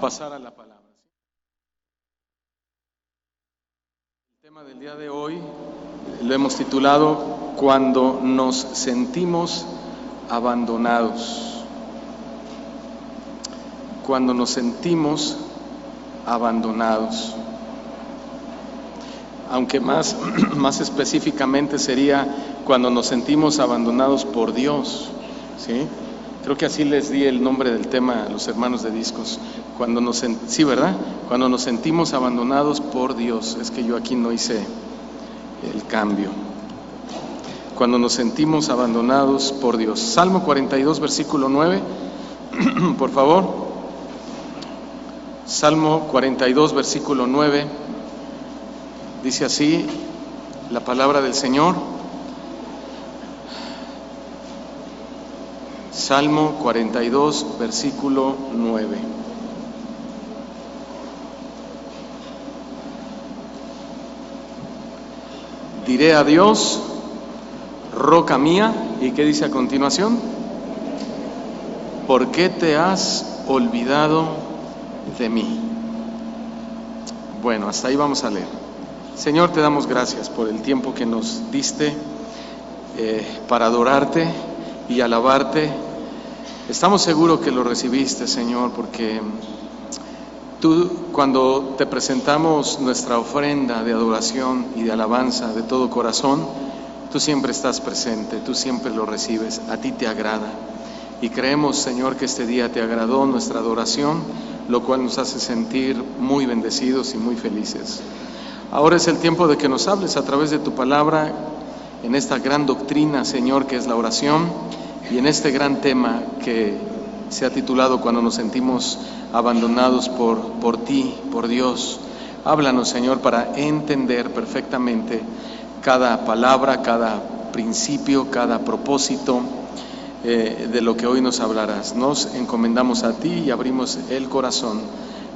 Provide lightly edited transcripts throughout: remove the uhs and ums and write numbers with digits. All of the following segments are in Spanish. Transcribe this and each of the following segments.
pasar a la palabra. El tema del día de hoy lo hemos titulado Cuando nos sentimos abandonados. Cuando nos sentimos abandonados. Aunque más específicamente sería cuando nos sentimos abandonados por Dios, ¿sí? Creo que así les di el nombre del tema a los hermanos de discos. Sí, ¿verdad? Cuando nos sentimos abandonados por Dios. Es que yo aquí no hice el cambio. Cuando nos sentimos abandonados por Dios. Salmo 42, versículo 9. Por favor. Salmo 42, versículo 9. Dice así la palabra del Señor. Salmo 42, versículo 9. Diré a Dios, roca mía, ¿y qué dice a continuación? ¿Por qué te has olvidado de mí? Bueno, hasta ahí vamos a leer. Señor, te damos gracias por el tiempo que nos diste para adorarte y alabarte. Estamos seguros que lo recibiste, Señor, porque tú, cuando te presentamos nuestra ofrenda de adoración y de alabanza de todo corazón, tú siempre estás presente, tú siempre lo recibes, a ti te agrada. Y creemos, Señor, que este día te agradó nuestra adoración, lo cual nos hace sentir muy bendecidos y muy felices. Ahora es el tiempo de que nos hables a través de tu palabra en esta gran doctrina, Señor, que es la oración, y en este gran tema que se ha titulado Cuando nos sentimos abandonados por ti, por Dios. Háblanos, Señor, para entender perfectamente cada palabra, cada principio, cada propósito de lo que hoy nos hablarás. Nos encomendamos a ti y abrimos el corazón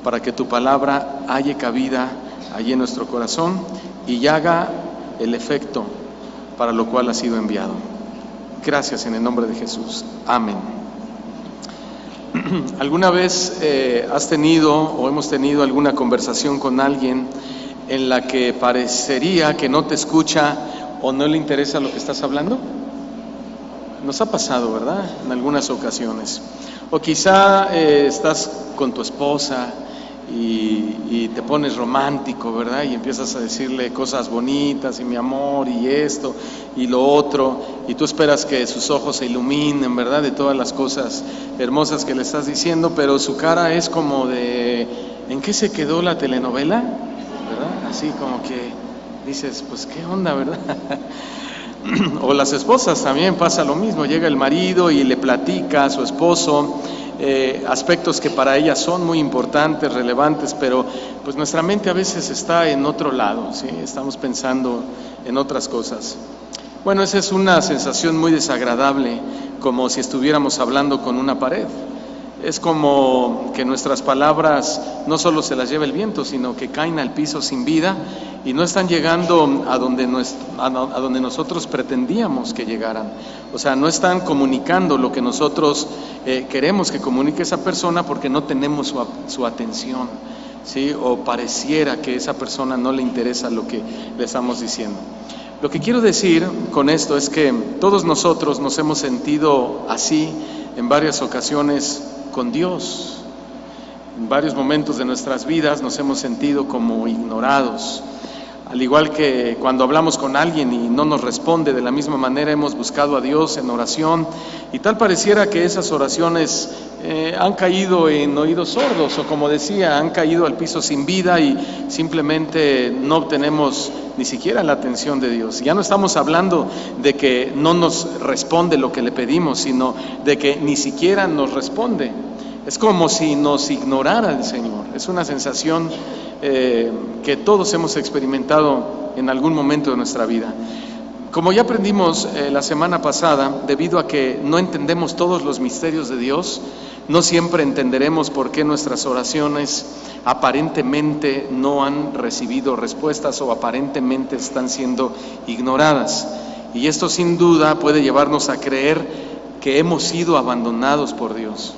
para que tu palabra halle cabida allí en nuestro corazón y haga el efecto para lo cual ha sido enviado. Gracias en el nombre de Jesús. Amén. ¿Alguna vez has tenido o hemos tenido alguna conversación con alguien en la que parecería que no te escucha o no le interesa lo que estás hablando? Nos ha pasado, ¿verdad? En algunas ocasiones. O quizá estás con tu esposa y te pones romántico, ¿verdad? Y empiezas a decirle cosas bonitas y mi amor y esto y lo otro, y tú esperas que sus ojos se iluminen, ¿verdad? De todas las cosas hermosas que le estás diciendo, pero su cara es como de ¿en qué se quedó la telenovela? ¿Verdad? Así como que dices, pues qué onda, ¿verdad? O las esposas también pasa lo mismo, llega el marido y le platica a su esposo aspectos que para ellas son muy importantes, relevantes, pero pues nuestra mente a veces está en otro lado, ¿sí? Estamos pensando en otras cosas. Bueno, esa es una sensación muy desagradable, como si estuviéramos hablando con una pared. Es como que nuestras palabras no solo se las lleva el viento, sino que caen al piso sin vida y no están llegando a donde nosotros pretendíamos que llegaran. O sea, no están comunicando lo que nosotros queremos que comunique esa persona porque no tenemos su atención, ¿sí? O pareciera que a esa persona no le interesa lo que le estamos diciendo. Lo que quiero decir con esto es que todos nosotros nos hemos sentido así en varias ocasiones con Dios. En varios momentos de nuestras vidas nos hemos sentido como ignorados. Al igual que cuando hablamos con alguien y no nos responde de la misma manera, hemos buscado a Dios en oración y tal pareciera que esas oraciones han caído en oídos sordos, o como decía, han caído al piso sin vida y simplemente no obtenemos ni siquiera la atención de Dios. Ya no estamos hablando de que no nos responde lo que le pedimos, sino de que ni siquiera nos responde. Es como si nos ignorara el Señor. Es una sensación que todos hemos experimentado en algún momento de nuestra vida. Como ya aprendimos la semana pasada, debido a que no entendemos todos los misterios de Dios, no siempre entenderemos por qué nuestras oraciones aparentemente no han recibido respuestas o aparentemente están siendo ignoradas. Y esto sin duda puede llevarnos a creer que hemos sido abandonados por Dios.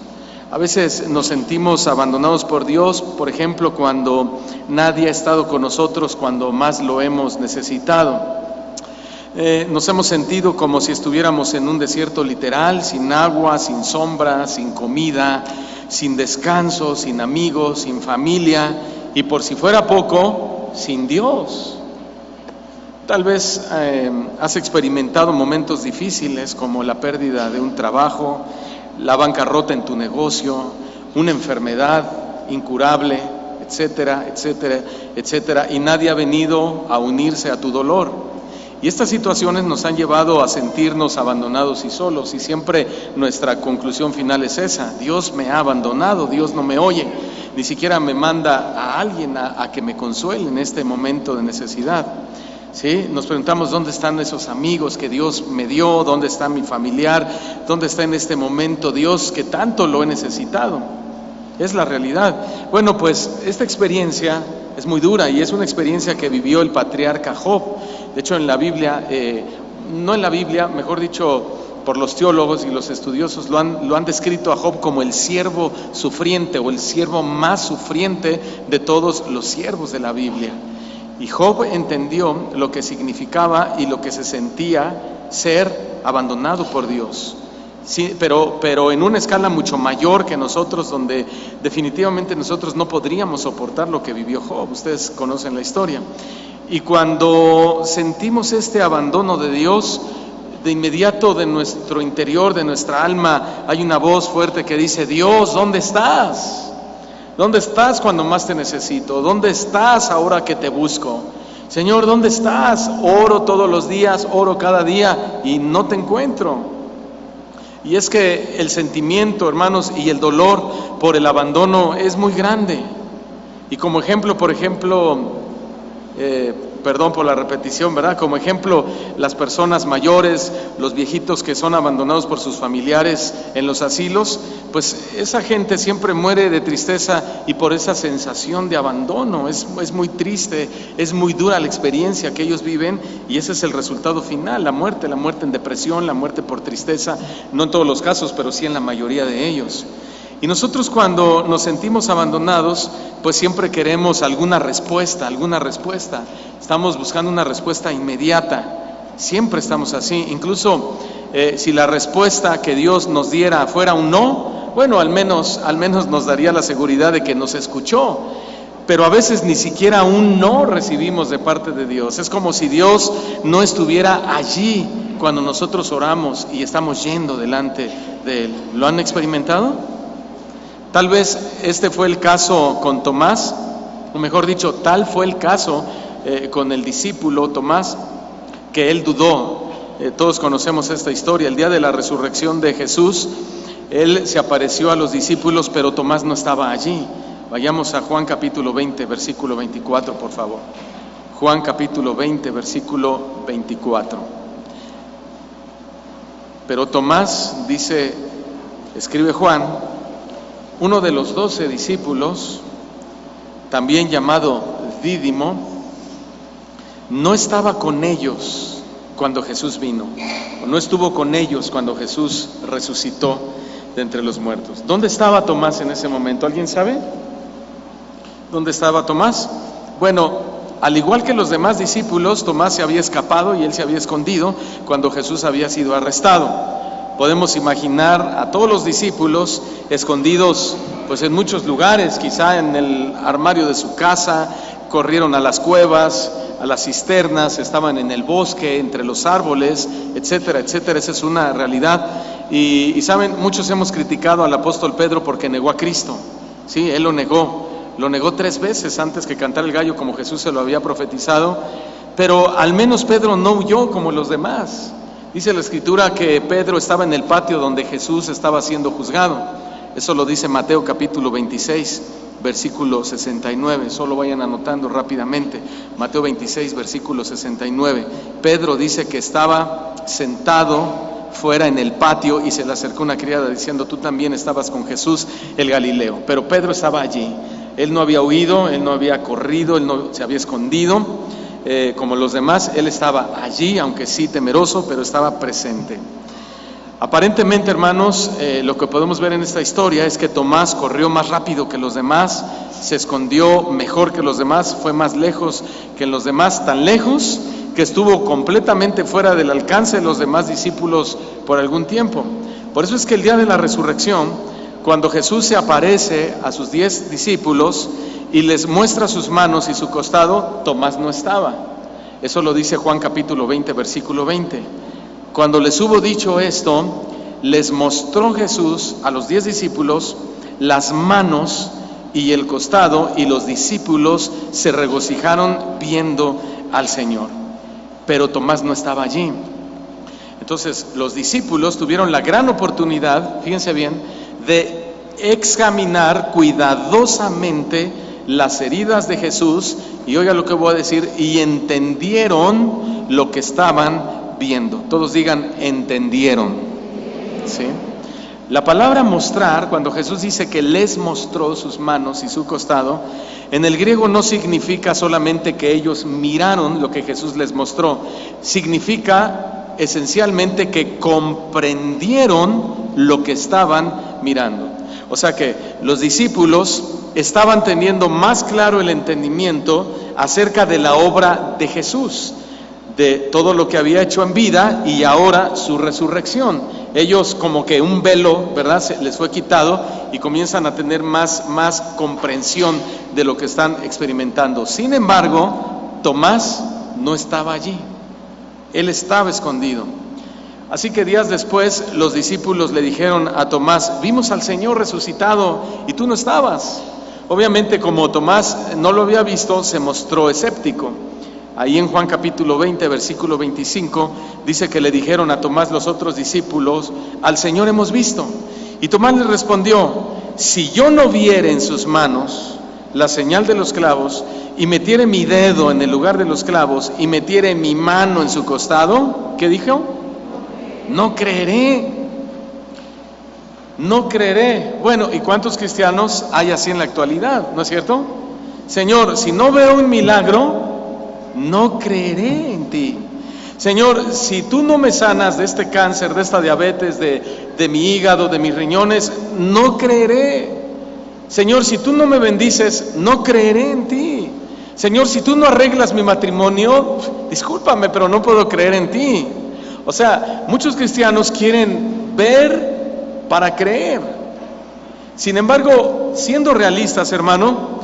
A veces nos sentimos abandonados por Dios, por ejemplo, cuando nadie ha estado con nosotros cuando más lo hemos necesitado. Nos hemos sentido como si estuviéramos en un desierto literal, sin agua, sin sombra, sin comida, sin descanso, sin amigos, sin familia y, por si fuera poco, sin Dios. Tal vez has experimentado momentos difíciles como la pérdida de un trabajo, la bancarrota en tu negocio, una enfermedad incurable, etcétera, etcétera, etcétera, y nadie ha venido a unirse a tu dolor. Y estas situaciones nos han llevado a sentirnos abandonados y solos, y siempre nuestra conclusión final es esa: Dios me ha abandonado, Dios no me oye, ni siquiera me manda a alguien a que me consuele en este momento de necesidad. ¿Sí? Nos preguntamos dónde están esos amigos que Dios me dio, dónde está mi familiar, dónde está en este momento Dios que tanto lo he necesitado. Es la realidad. Bueno, pues esta experiencia es muy dura y es una experiencia que vivió el patriarca Job. De hecho, en la Biblia, no en la Biblia, mejor dicho, por los teólogos y los estudiosos lo han descrito a Job como el siervo sufriente o el siervo más sufriente de todos los siervos de la Biblia. Y Job entendió lo que significaba y lo que se sentía ser abandonado por Dios. Sí, pero en una escala mucho mayor que nosotros, donde definitivamente nosotros no podríamos soportar lo que vivió Job. Ustedes conocen la historia. Y cuando sentimos este abandono de Dios, de inmediato de nuestro interior, de nuestra alma, hay una voz fuerte que dice: Dios, ¿dónde estás? ¿Dónde estás cuando más te necesito? ¿Dónde estás ahora que te busco? Señor, ¿dónde estás? Oro todos los días, oro cada día y no te encuentro. Y es que el sentimiento, hermanos, y el dolor por el abandono es muy grande. Y como ejemplo, por ejemplo, perdón por la repetición, ¿verdad? Como ejemplo, las personas mayores, los viejitos que son abandonados por sus familiares en los asilos, pues esa gente siempre muere de tristeza y por esa sensación de abandono. Es muy triste, es muy dura la experiencia que ellos viven y ese es el resultado final, la muerte en depresión, la muerte por tristeza, no en todos los casos, pero sí en la mayoría de ellos. Y nosotros cuando nos sentimos abandonados, pues siempre queremos alguna respuesta. Estamos buscando una respuesta inmediata. Siempre estamos así. Incluso si la respuesta que Dios nos diera fuera un no, bueno, al menos nos daría la seguridad de que nos escuchó. Pero a veces ni siquiera un no recibimos de parte de Dios. Es como si Dios no estuviera allí cuando nosotros oramos y estamos yendo delante de Él. ¿Lo han experimentado? Tal vez este fue el caso con Tomás, o mejor dicho, tal fue el caso con el discípulo Tomás, que él dudó. Todos conocemos esta historia. El día de la resurrección de Jesús, Él se apareció a los discípulos, pero Tomás no estaba allí. Vayamos a Juan capítulo 20, versículo 24, por favor. Juan capítulo 20, versículo 24. Pero Tomás, escribe Juan, uno de los 12 discípulos, también llamado Dídimo, no estaba con ellos cuando Jesús vino, o no estuvo con ellos cuando Jesús resucitó de entre los muertos. ¿Dónde estaba Tomás en ese momento? ¿Alguien sabe? ¿Dónde estaba Tomás? Bueno, al igual que los demás discípulos, Tomás se había escapado y él se había escondido cuando Jesús había sido arrestado. Podemos imaginar a todos los discípulos escondidos pues en muchos lugares, quizá en el armario de su casa, corrieron a las cuevas, a las cisternas, estaban en el bosque, entre los árboles, etcétera, etcétera. Esa es una realidad. Y saben, muchos hemos criticado al apóstol Pedro porque negó a Cristo. Sí, él lo negó 3 veces antes que cantara el gallo, como Jesús se lo había profetizado, pero al menos Pedro no huyó como los demás. Dice la Escritura que Pedro estaba en el patio donde Jesús estaba siendo juzgado. Eso lo dice Mateo capítulo 26, versículo 69. Solo vayan anotando rápidamente. Mateo 26, versículo 69. Pedro dice que estaba sentado fuera en el patio y se le acercó una criada diciendo: tú también estabas con Jesús el Galileo. Pero Pedro estaba allí. Él no había huido, él no había corrido, él no se había escondido. Como los demás, él estaba allí, aunque sí temeroso, pero estaba presente. Aparentemente, hermanos, lo que podemos ver en esta historia es que Tomás corrió más rápido que los demás, se escondió mejor que los demás, fue más lejos que los demás, tan lejos que estuvo completamente fuera del alcance de los demás discípulos por algún tiempo. Por eso es que el día de la resurrección, cuando Jesús se aparece a sus 10 discípulos y les muestra sus manos y su costado, Tomás no estaba. Eso lo dice Juan capítulo 20, versículo 20. Cuando les hubo dicho esto, les mostró Jesús a los 10 discípulos las manos y el costado, y los discípulos se regocijaron viendo al Señor. Pero Tomás no estaba allí. Entonces los discípulos tuvieron la gran oportunidad, fíjense bien, de examinar cuidadosamente las heridas de Jesús, y oiga lo que voy a decir, y entendieron lo que estaban viendo. Todos digan, entendieron. ¿Sí? La palabra mostrar, cuando Jesús dice que les mostró sus manos y su costado, en el griego no significa solamente que ellos miraron lo que Jesús les mostró, significa esencialmente que comprendieron lo que estaban mirando. O sea que los discípulos estaban teniendo más claro el entendimiento acerca de la obra de Jesús, de todo lo que había hecho en vida y ahora su resurrección. Ellos, como que un velo, ¿verdad?, se les fue quitado y comienzan a tener más comprensión de lo que están experimentando. Sin embargo, Tomás no estaba allí. Él estaba escondido. Así que días después los discípulos le dijeron a Tomás: vimos al Señor resucitado y tú no estabas. Obviamente, como Tomás no lo había visto, se mostró escéptico. Ahí en Juan capítulo 20, versículo 25, dice que le dijeron a Tomás los otros discípulos: al Señor hemos visto. Y Tomás les respondió: si yo no viere en sus manos la señal de los clavos, y metiere mi dedo en el lugar de los clavos, y metiere mi mano en su costado, ¿qué dijo? No creeré. No creeré. Bueno, ¿y cuántos cristianos hay así en la actualidad? ¿No es cierto? Señor, si no veo un milagro, no creeré en ti. Señor, si tú no me sanas de este cáncer, de esta diabetes, de mi hígado, de mis riñones, no creeré. Señor, si tú no me bendices, no creeré en ti. Señor, si tú no arreglas mi matrimonio, discúlpame, pero no puedo creer en ti. O sea, muchos cristianos quieren ver para creer. Sin embargo, siendo realistas, hermano,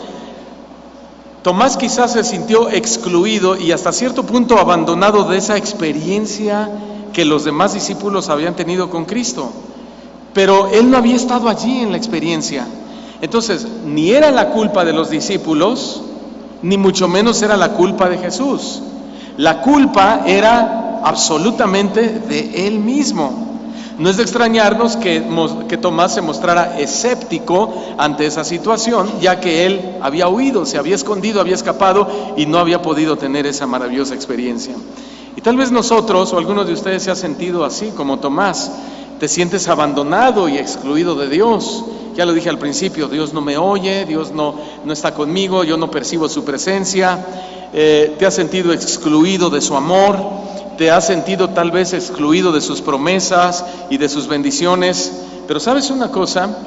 Tomás quizás se sintió excluido y hasta cierto punto abandonado de esa experiencia que los demás discípulos habían tenido con Cristo. Pero él no había estado allí en la experiencia. Entonces, ni era la culpa de los discípulos, ni mucho menos era la culpa de Jesús. La culpa era absolutamente de él mismo. No es de extrañarnos que Tomás se mostrara escéptico ante esa situación, ya que él había huido, se había escondido, había escapado y no había podido tener esa maravillosa experiencia. Y tal vez nosotros o algunos de ustedes se han sentido así como Tomás. Te sientes abandonado y excluido de Dios. Ya lo dije al principio, Dios no me oye, Dios no está conmigo, yo no percibo su presencia. Te has sentido excluido de su amor, te has sentido tal vez excluido de sus promesas y de sus bendiciones. Pero ¿sabes una cosa?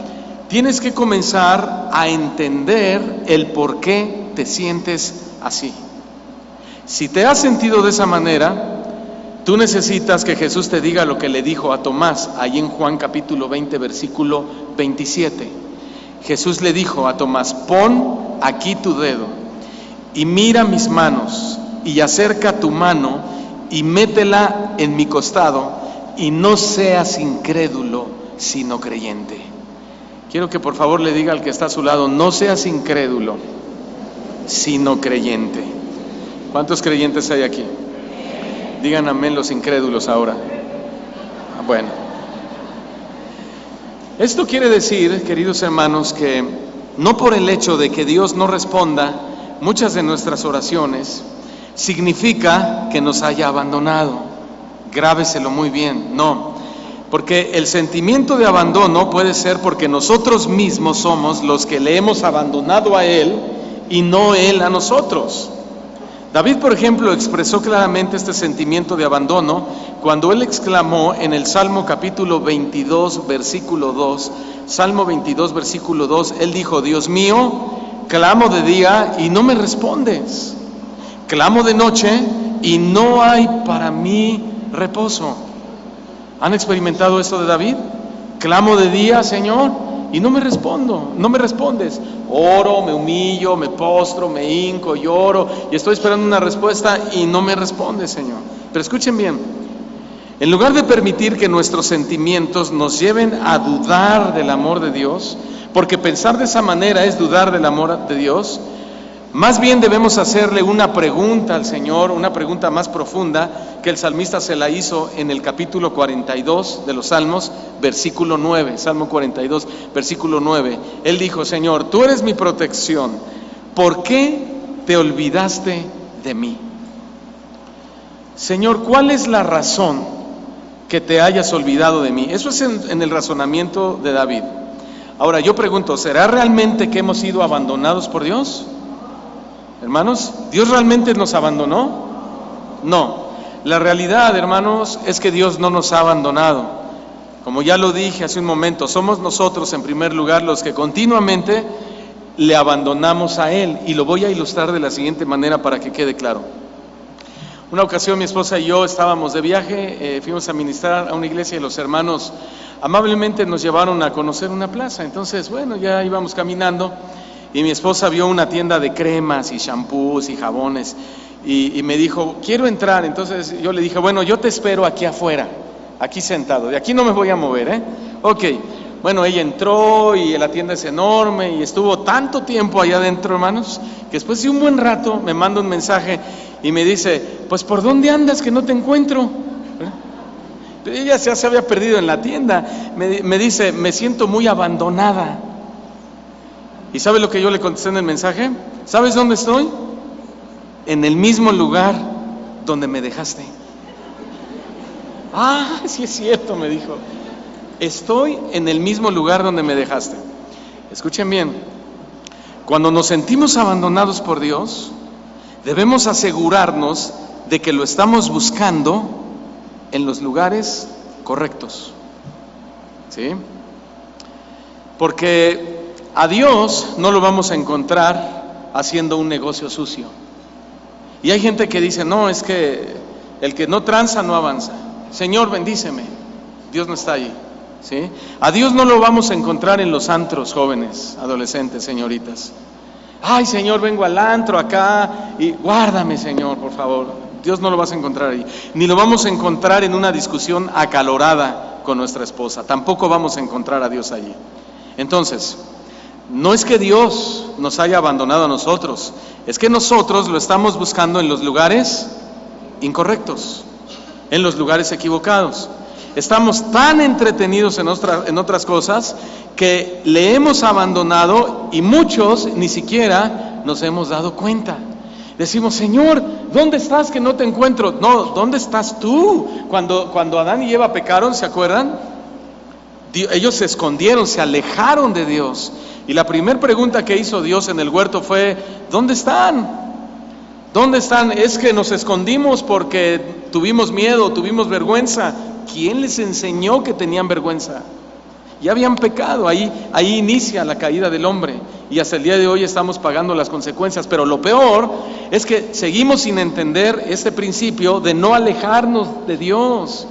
Tienes que comenzar a entender el por qué te sientes así. Si te has sentido de esa manera, tú necesitas que Jesús te diga lo que le dijo a Tomás, ahí en Juan capítulo 20, versículo 27. Jesús le dijo a Tomás: pon aquí tu dedo y mira mis manos, y acerca tu mano y métela en mi costado, y no seas incrédulo, sino creyente. Quiero que por favor le diga al que está a su lado: no seas incrédulo, sino creyente. ¿Cuántos creyentes hay aquí? Digan amén los incrédulos ahora. Bueno, esto quiere decir, queridos hermanos, que no por el hecho de que Dios no responda muchas de nuestras oraciones, significa que nos haya abandonado. Grábeselo muy bien. No, porque el sentimiento de abandono puede ser porque nosotros mismos somos los que le hemos abandonado a Él y no Él a nosotros. David, por ejemplo, expresó claramente este sentimiento de abandono cuando él exclamó en el Salmo capítulo 22, versículo 2, Salmo 22, versículo 2, él dijo: Dios mío, clamo de día y no me respondes, clamo de noche y no hay para mí reposo. ¿Han experimentado esto de David? Clamo de día, Señor, y no me respondes. Oro, me humillo, me postro, me hinco, lloro y estoy esperando una respuesta y no me responde, Señor. Pero escuchen bien, en lugar de permitir que nuestros sentimientos nos lleven a dudar del amor de Dios, porque pensar de esa manera es dudar del amor de Dios, más bien debemos hacerle una pregunta al Señor, una pregunta más profunda que el salmista se la hizo en el capítulo 42 de los Salmos, versículo 9, Salmo 42, versículo 9. Él dijo: Señor, tú eres mi protección, ¿por qué te olvidaste de mí? Señor, ¿cuál es la razón que te hayas olvidado de mí? Eso es en el razonamiento de David. Ahora yo pregunto, ¿será realmente que hemos sido abandonados por Dios? Hermanos, ¿Dios realmente nos abandonó? No. La realidad, hermanos, es que Dios no nos ha abandonado. Como ya lo dije hace un momento, somos nosotros en primer lugar los que continuamente le abandonamos a Él. Y lo voy a ilustrar de la siguiente manera para que quede claro. Una ocasión mi esposa y yo estábamos de viaje, fuimos a ministrar a una iglesia y los hermanos amablemente nos llevaron a conocer una plaza. Entonces, bueno, ya íbamos caminando y mi esposa vio una tienda de cremas y shampoos y jabones y me dijo: quiero entrar. Entonces yo le dije: bueno, yo te espero aquí afuera, aquí sentado, de aquí no me voy a mover, Ok. Bueno, ella entró y la tienda es enorme y estuvo tanto tiempo allá adentro, hermanos, que después de un buen rato me manda un mensaje y me dice: pues ¿por dónde andas que no te encuentro? Ella ya se había perdido en la tienda. Me dice: me siento muy abandonada. ¿Y sabe lo que yo le contesté en el mensaje? ¿Sabes dónde estoy? En el mismo lugar donde me dejaste. Ah, sí es cierto, me dijo. Estoy en el mismo lugar donde me dejaste. Escuchen bien, cuando nos sentimos abandonados por Dios, debemos asegurarnos de que lo estamos buscando en los lugares correctos. ¿Sí? Porque a Dios no lo vamos a encontrar haciendo un negocio sucio. Y hay gente que dice: no, es que el que no tranza no avanza. Señor, bendíceme. Dios no está allí. ¿Sí? A Dios no lo vamos a encontrar en los antros, jóvenes, adolescentes, señoritas. Ay, Señor, vengo al antro acá y guárdame, Señor, por favor. Dios no lo vas a encontrar ahí. Ni lo vamos a encontrar en una discusión acalorada con nuestra esposa. Tampoco vamos a encontrar a Dios allí. Entonces, no es que Dios nos haya abandonado a nosotros, es que nosotros lo estamos buscando en los lugares incorrectos, en los lugares equivocados. Estamos tan entretenidos en otras cosas que le hemos abandonado y muchos ni siquiera nos hemos dado cuenta. Decimos: Señor, ¿dónde estás que no te encuentro? No, ¿dónde estás tú? Cuando Adán y Eva pecaron, ¿se acuerdan? Ellos se escondieron, se alejaron de Dios. Y la primera pregunta que hizo Dios en el huerto fue: ¿dónde están? ¿Dónde están? Es que nos escondimos porque tuvimos miedo, tuvimos vergüenza. ¿Quién les enseñó que tenían vergüenza? Ya habían pecado, ahí inicia la caída del hombre y hasta el día de hoy estamos pagando las consecuencias. Pero lo peor es que seguimos sin entender este principio de no alejarnos de Dios.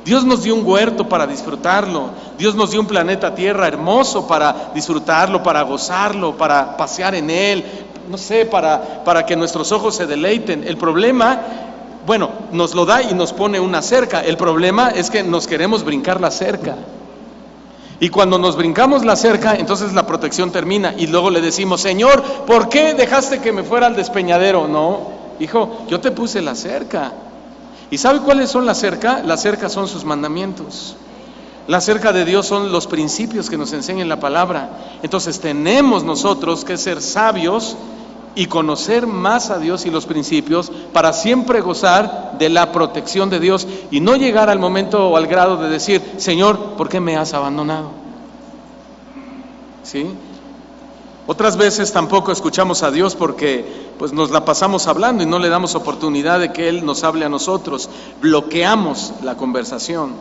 Dios nos dio un huerto para disfrutarlo, Dios nos dio un planeta Tierra hermoso para disfrutarlo, para gozarlo, para pasear en él, no sé, para que nuestros ojos se deleiten. El problema, bueno, nos lo da y nos pone una cerca. El problema es que nos queremos brincar la cerca. Y cuando nos brincamos la cerca, entonces la protección termina y luego le decimos: Señor, ¿por qué dejaste que me fuera al despeñadero? No, hijo, yo te puse la cerca. ¿Y sabe cuáles son la cerca? La cerca son sus mandamientos. La cerca de Dios son los principios que nos enseña en la palabra. Entonces tenemos nosotros que ser sabios y conocer más a Dios y los principios para siempre gozar de la protección de Dios y no llegar al momento o al grado de decir: Señor, ¿por qué me has abandonado? ¿Sí? Otras veces tampoco escuchamos a Dios porque pues nos la pasamos hablando y no le damos oportunidad de que Él nos hable a nosotros. Bloqueamos la conversación.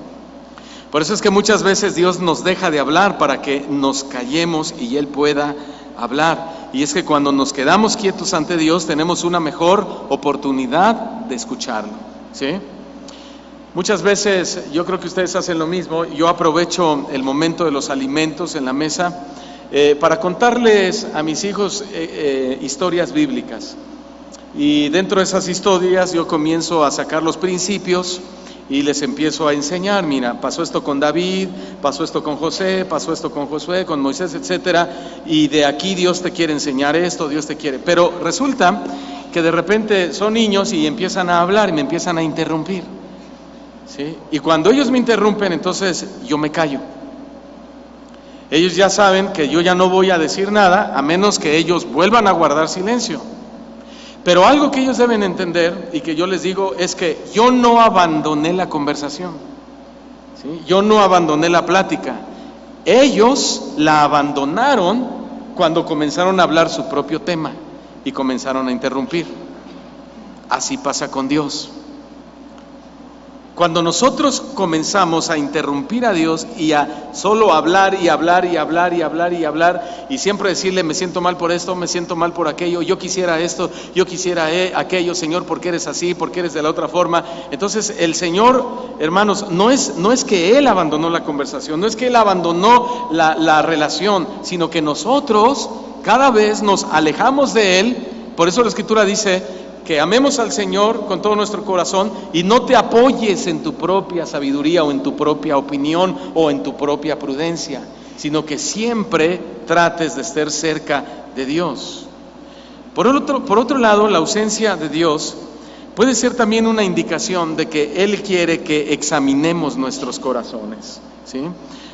Por eso es que muchas veces Dios nos deja de hablar para que nos callemos y Él pueda hablar. Y es que cuando nos quedamos quietos ante Dios tenemos una mejor oportunidad de escucharlo, ¿sí? Muchas veces yo creo que ustedes hacen lo mismo. Yo aprovecho el momento de los alimentos en la mesa para contarles a mis hijos historias bíblicas. Y dentro de esas historias yo comienzo a sacar los principios y les empiezo a enseñar. Mira, pasó esto con David, pasó esto con José, pasó esto con Josué, con Moisés, etcétera, y de aquí Dios te quiere enseñar esto, Dios te quiere. Pero resulta que de repente son niños y empiezan a hablar y me empiezan a interrumpir, ¿sí? Y cuando ellos me interrumpen, entonces yo me callo. Ellos ya saben que yo ya no voy a decir nada a menos que ellos vuelvan a guardar silencio. Pero algo que ellos deben entender y que yo les digo es que yo no abandoné la conversación, ¿sí? Yo no abandoné la plática. Ellos la abandonaron cuando comenzaron a hablar su propio tema y comenzaron a interrumpir. Así pasa con Dios. Cuando nosotros comenzamos a interrumpir a Dios y a solo hablar y hablar y hablar y hablar y hablar y siempre decirle: me siento mal por esto, me siento mal por aquello, yo quisiera esto, yo quisiera aquello, Señor, ¿por qué eres así? ¿Por qué eres de la otra forma? Entonces el Señor, hermanos, no es que Él abandonó la conversación, no es que Él abandonó la relación, sino que nosotros cada vez nos alejamos de Él. Por eso la Escritura dice que amemos al Señor con todo nuestro corazón y no te apoyes en tu propia sabiduría o en tu propia opinión o en tu propia prudencia, sino que siempre trates de estar cerca de Dios. Por otro lado, la ausencia de Dios puede ser también una indicación de que Él quiere que examinemos nuestros corazones, ¿sí?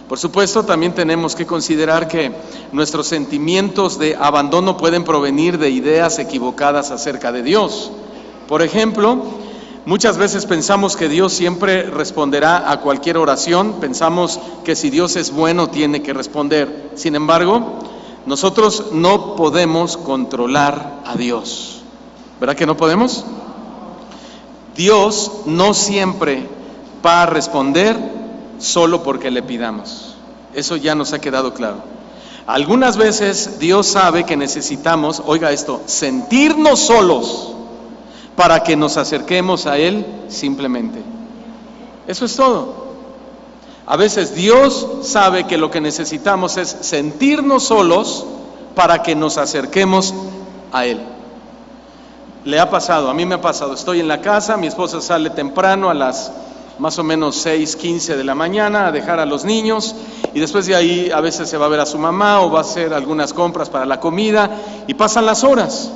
Por supuesto, también tenemos que considerar que nuestros sentimientos de abandono pueden provenir de ideas equivocadas acerca de Dios. Por ejemplo, muchas veces pensamos que Dios siempre responderá a cualquier oración. Pensamos que si Dios es bueno, tiene que responder. Sin embargo, nosotros no podemos controlar a Dios. ¿Verdad que no podemos? Dios no siempre va a responder solo porque le pidamos. Eso ya nos ha quedado claro. Algunas veces Dios sabe que necesitamos, oiga esto, sentirnos solos para que nos acerquemos a Él simplemente. Eso es todo. A veces Dios sabe que lo que necesitamos es sentirnos solos para que nos acerquemos a Él. Le ha pasado, a mí me ha pasado, estoy en la casa, mi esposa sale temprano a las más o menos 6:15 de la mañana a dejar a los niños y después de ahí a veces se va a ver a su mamá o va a hacer algunas compras para la comida y pasan las horas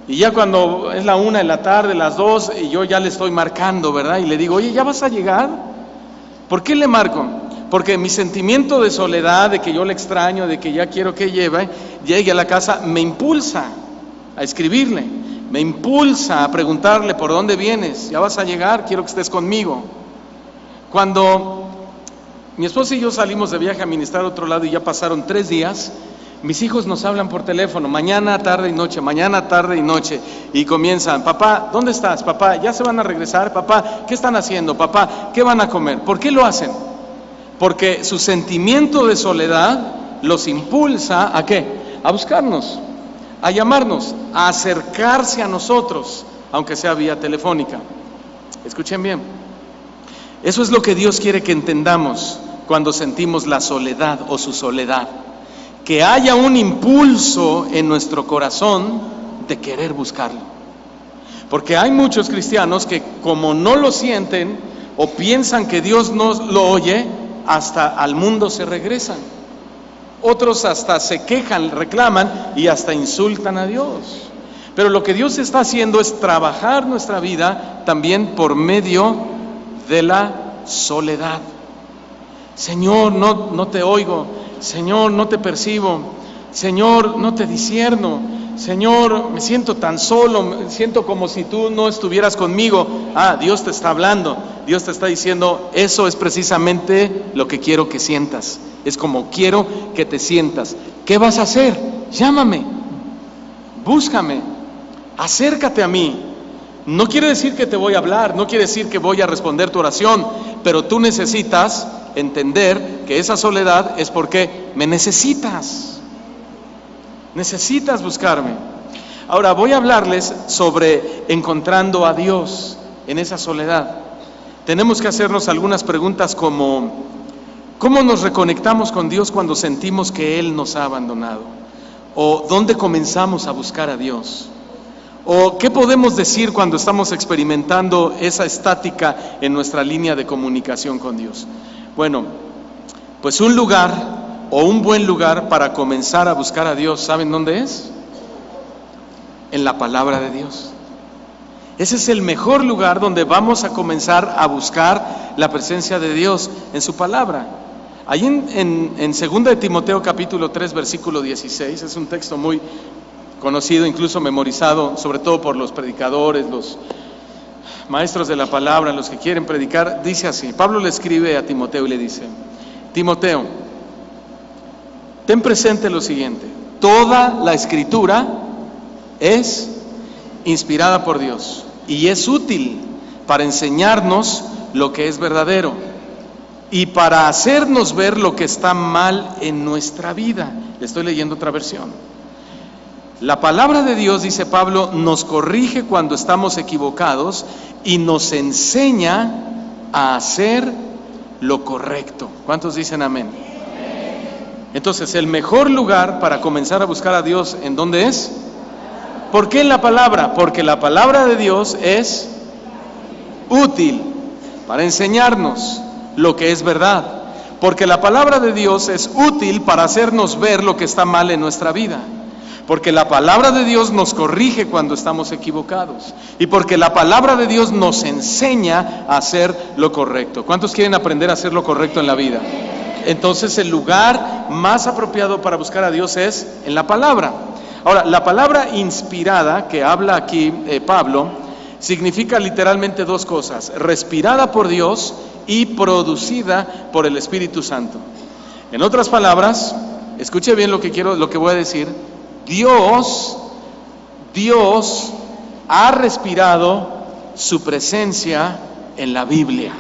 y ya cuando es la 1 de la tarde, las 2 y yo ya le estoy marcando, ¿verdad? Y le digo: oye, ¿ya vas a llegar? ¿Por qué le marco? Porque mi sentimiento de soledad, de que yo le extraño, de que ya quiero que llegue a la casa, me impulsa a escribirle, me impulsa a preguntarle: ¿por dónde vienes? ¿Ya vas a llegar? Quiero que estés conmigo. Cuando mi esposa y yo salimos de viaje a ministrar a otro lado y ya pasaron 3 días, mis hijos nos hablan por teléfono, mañana, tarde y noche, mañana, tarde y noche, y comienzan: papá, ¿dónde estás? Papá, ¿ya se van a regresar? Papá, ¿qué están haciendo? Papá, ¿qué van a comer? ¿Por qué lo hacen? Porque su sentimiento de soledad los impulsa ¿a qué? A buscarnos, a llamarnos, a acercarse a nosotros, aunque sea vía telefónica. Escuchen bien. Eso es lo que Dios quiere que entendamos cuando sentimos la soledad o su soledad. Que haya un impulso en nuestro corazón de querer buscarlo. Porque hay muchos cristianos que, como no lo sienten o piensan que Dios no lo oye, hasta al mundo se regresan. Otros hasta se quejan, reclaman y hasta insultan a Dios. Pero lo que Dios está haciendo es trabajar nuestra vida también por medio de la soledad. Señor, no te oigo. Señor, no te percibo. Señor, no te discierno. Señor, me siento tan solo, me siento como si tú no estuvieras conmigo. Dios te está hablando. Dios te está diciendo: eso es precisamente lo que quiero que sientas. Es como quiero que te sientas. ¿Qué vas a hacer? Llámame, búscame, acércate a mí. No quiere decir que te voy a hablar, no quiere decir que voy a responder tu oración, pero tú necesitas entender que esa soledad es porque me necesitas. Necesitas buscarme. Ahora voy a hablarles sobre encontrando a Dios en esa soledad. Tenemos que hacernos algunas preguntas como: ¿cómo nos reconectamos con Dios cuando sentimos que Él nos ha abandonado? ¿O dónde comenzamos a buscar a Dios? ¿O qué podemos decir cuando estamos experimentando esa estática en nuestra línea de comunicación con Dios? Bueno, pues un lugar o un buen lugar para comenzar a buscar a Dios, ¿saben dónde es? En la palabra de Dios. Ese es el mejor lugar donde vamos a comenzar a buscar la presencia de Dios, en su palabra. Ahí en 2 de Timoteo capítulo 3 versículo 16, es un texto muy conocido, incluso memorizado, sobre todo por los predicadores, los maestros de la palabra, los que quieren predicar. Dice así, Pablo le escribe a Timoteo y le dice: Timoteo, ten presente lo siguiente: toda la escritura es inspirada por Dios y es útil para enseñarnos lo que es verdadero y para hacernos ver lo que está mal en nuestra vida. Le estoy leyendo otra versión. La palabra de Dios, dice Pablo, nos corrige cuando estamos equivocados y nos enseña a hacer lo correcto. ¿Cuántos dicen amén? Entonces, el mejor lugar para comenzar a buscar a Dios, ¿en dónde es? ¿Por qué en la palabra? Porque la palabra de Dios es útil para enseñarnos lo que es verdad. Porque la palabra de Dios es útil para hacernos ver lo que está mal en nuestra vida. Porque la palabra de Dios nos corrige cuando estamos equivocados. Y porque la palabra de Dios nos enseña a hacer lo correcto. ¿Cuántos quieren aprender a hacer lo correcto en la vida? Entonces el lugar más apropiado para buscar a Dios es en la palabra. Ahora, la palabra inspirada que habla aquí Pablo significa literalmente dos cosas: respirada por Dios y producida por el Espíritu Santo. En otras palabras, escuche bien lo que voy a decir. Dios ha respirado su presencia en la Biblia.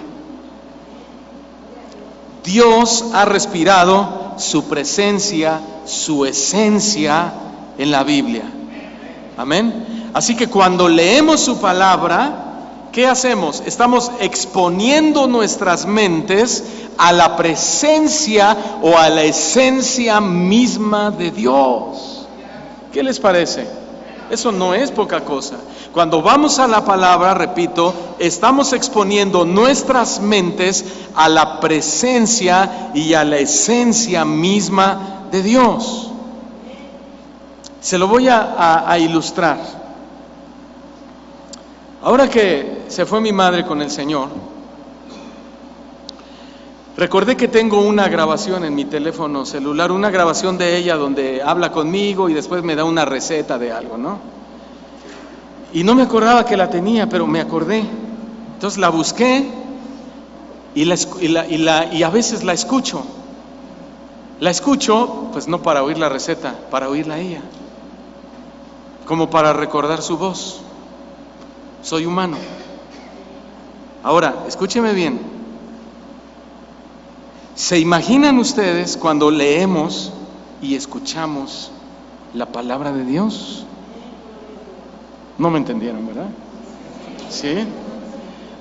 Dios ha respirado su presencia, su esencia en la Biblia. Amén. Así que cuando leemos su palabra, ¿qué hacemos? Estamos exponiendo nuestras mentes a la presencia o a la esencia misma de Dios. ¿Qué les parece? Eso no es poca cosa. Cuando vamos a la palabra, repito, estamos exponiendo nuestras mentes a la presencia y a la esencia misma de Dios. Se lo voy a ilustrar. Ahora que se fue mi madre con el Señor, recordé que tengo una grabación en mi teléfono celular, una grabación de ella donde habla conmigo y después me da una receta de algo, ¿no? Y no me acordaba que la tenía, pero me acordé. Entonces la busqué y a veces la escucho. La escucho, pues no para oír la receta, para oírla a ella, como para recordar su voz. Soy humano. Ahora, escúcheme bien. ¿Se imaginan ustedes cuando leemos y escuchamos la palabra de Dios? No me entendieron, ¿verdad? ¿Sí?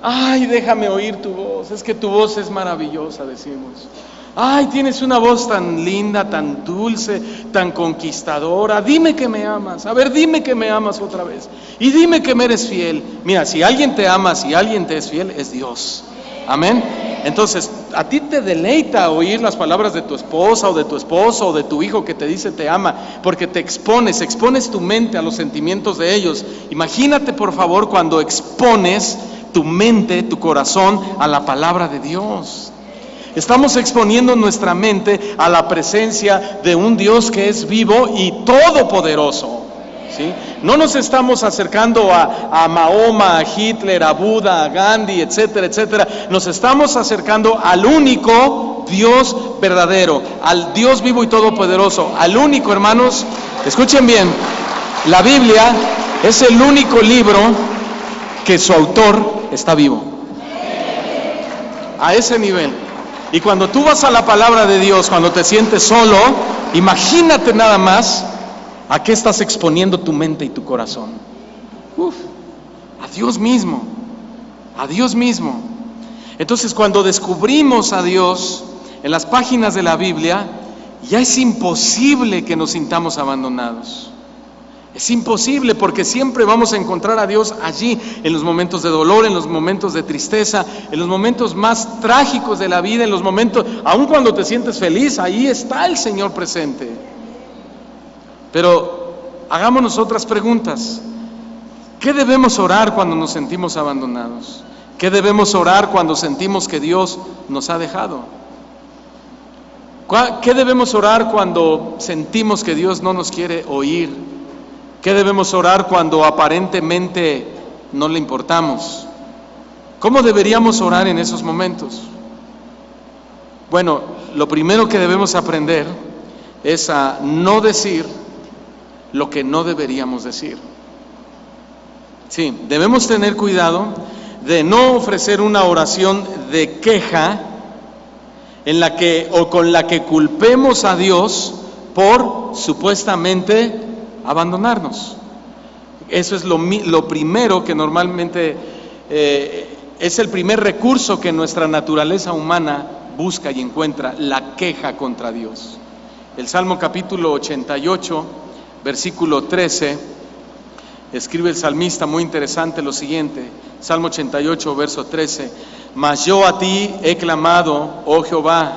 Ay, déjame oír tu voz, es que tu voz es maravillosa, decimos. Ay, tienes una voz tan linda, tan dulce, tan conquistadora. Dime que me amas. A ver, dime que me amas otra vez. Y dime que me eres fiel. Mira, si alguien te ama, si alguien te es fiel, es Dios. Amén. Entonces, a ti te deleita oír las palabras de tu esposa o de tu esposo o de tu hijo que te dice te ama, porque te expones tu mente a los sentimientos de ellos. Imagínate, por favor, cuando expones tu mente, tu corazón a la palabra de Dios. Estamos exponiendo nuestra mente a la presencia de un Dios que es vivo y todopoderoso, ¿sí? No nos estamos acercando a Mahoma, a Hitler, a Buda, a Gandhi, etcétera, etcétera. Nos estamos acercando al único Dios verdadero, al Dios vivo y todopoderoso, al único, hermanos. Escuchen bien, la Biblia Es el único libro que su autor está vivo. A ese nivel. Y cuando tú vas a la palabra de Dios, cuando te sientes solo, imagínate nada más a qué estás exponiendo tu mente y tu corazón. A Dios mismo, a Dios mismo. Entonces, cuando descubrimos a Dios en las páginas de la Biblia, ya es imposible que nos sintamos abandonados. Es imposible, porque siempre vamos a encontrar a Dios allí, en los momentos de dolor, en los momentos de tristeza, en los momentos más trágicos de la vida, en los momentos, aun cuando te sientes feliz, ahí está el Señor presente. Pero hagámonos otras preguntas. ¿Qué debemos orar cuando nos sentimos abandonados? ¿Qué debemos orar cuando sentimos que Dios nos ha dejado? ¿Qué debemos orar cuando sentimos que Dios no nos quiere oír? ¿Qué debemos orar cuando aparentemente no le importamos? ¿Cómo deberíamos orar en esos momentos? Bueno, lo primero que debemos aprender es a no decir lo que no deberíamos decir. Sí, debemos tener cuidado de no ofrecer una oración de queja en la que o con la que culpemos a Dios por supuestamente abandonarnos. Eso es lo primero que normalmente es el primer recurso que nuestra naturaleza humana busca y encuentra, la queja contra Dios. El Salmo capítulo 88, versículo 13, escribe el salmista muy interesante lo siguiente, Salmo 88, verso 13: mas yo a ti he clamado, oh Jehová,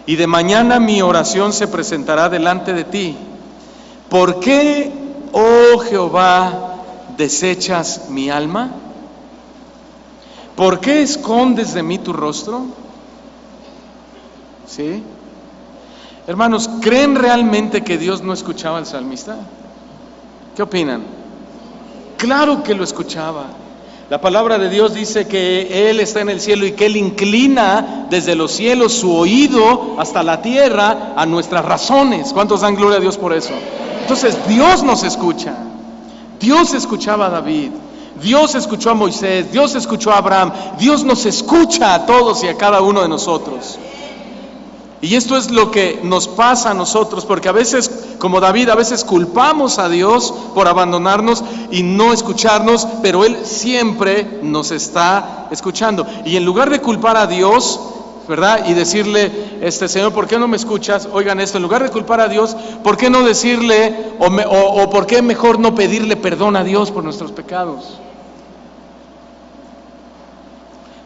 y de mañana mi oración se presentará delante de ti. ¿Por qué, oh Jehová, desechas mi alma? ¿Por qué escondes de mí tu rostro? ¿Sí? Hermanos, ¿creen realmente que Dios no escuchaba al salmista? ¿Qué opinan? Claro que lo escuchaba. La palabra de Dios dice que Él está en el cielo y que Él inclina desde los cielos su oído hasta la tierra a nuestras razones. ¿Cuántos dan gloria a Dios por eso? Entonces Dios nos escucha. Dios escuchaba a David, Dios escuchó a Moisés, Dios escuchó a Abraham, Dios nos escucha a todos y a cada uno de nosotros. Y esto es lo que nos pasa a nosotros, porque a veces, como David, a veces culpamos a Dios por abandonarnos y no escucharnos, pero Él siempre nos está escuchando. Y en lugar de culpar a Dios, ¿verdad? Y decirle, Señor, ¿por qué no me escuchas? Oigan esto, en lugar de culpar a Dios, ¿por qué no decirle, o por qué mejor no pedirle perdón a Dios por nuestros pecados?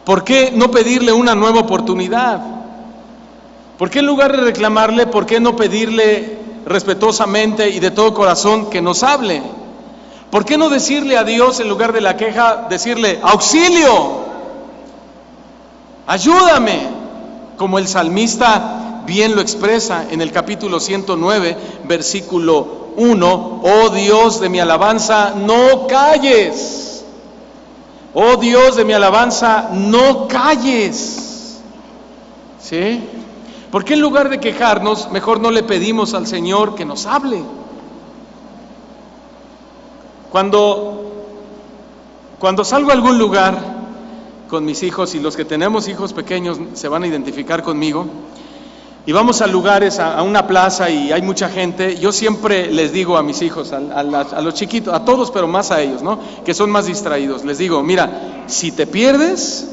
¿Por qué no pedirle una nueva oportunidad? ¿Por qué en lugar de reclamarle, por qué no pedirle respetuosamente y de todo corazón que nos hable? ¿Por qué no decirle a Dios en lugar de la queja, decirle, auxilio, ayúdame? Como el salmista bien lo expresa en el capítulo 109, versículo 1, oh Dios de mi alabanza, no calles. Oh Dios de mi alabanza, no calles. ¿Sí? ¿Por qué en lugar de quejarnos, mejor no le pedimos al Señor que nos hable? Cuando salgo a algún lugar con mis hijos, y los que tenemos hijos pequeños se van a identificar conmigo, y vamos a lugares, a una plaza y hay mucha gente, yo siempre les digo a mis hijos, a los chiquitos, a todos, pero más a ellos, ¿no? Que son más distraídos, les digo, mira, si te pierdes,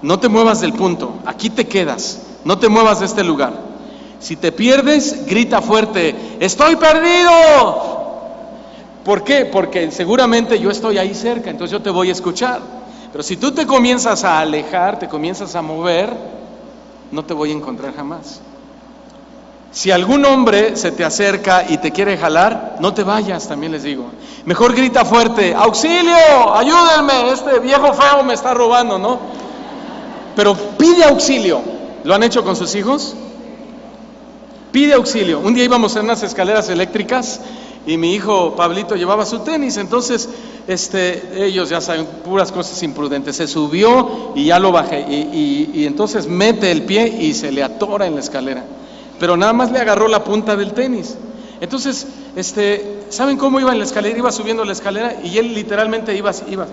no te muevas del punto, aquí te quedas. No te muevas de este lugar. Si te pierdes, grita fuerte, ¡estoy perdido! ¿Por qué? Porque seguramente yo estoy ahí cerca, entonces yo te voy a escuchar. Pero si tú te comienzas a alejar, te comienzas a mover, no te voy a encontrar jamás. Si algún hombre se te acerca y te quiere jalar, no te vayas, también les digo. Mejor grita fuerte, ¡auxilio! ¡Ayúdenme! Este viejo feo me está robando, ¿no? Pero pide auxilio. ¿Lo han hecho con sus hijos? Pide auxilio. Un día íbamos en unas escaleras eléctricas y mi hijo Pablito llevaba su tenis, entonces ellos ya saben, puras cosas imprudentes. Se subió y ya lo bajé y entonces mete el pie y se le atora en la escalera, pero nada más le agarró la punta del tenis. Entonces ¿saben cómo iba en la escalera? Iba subiendo la escalera y él literalmente iba así, iba.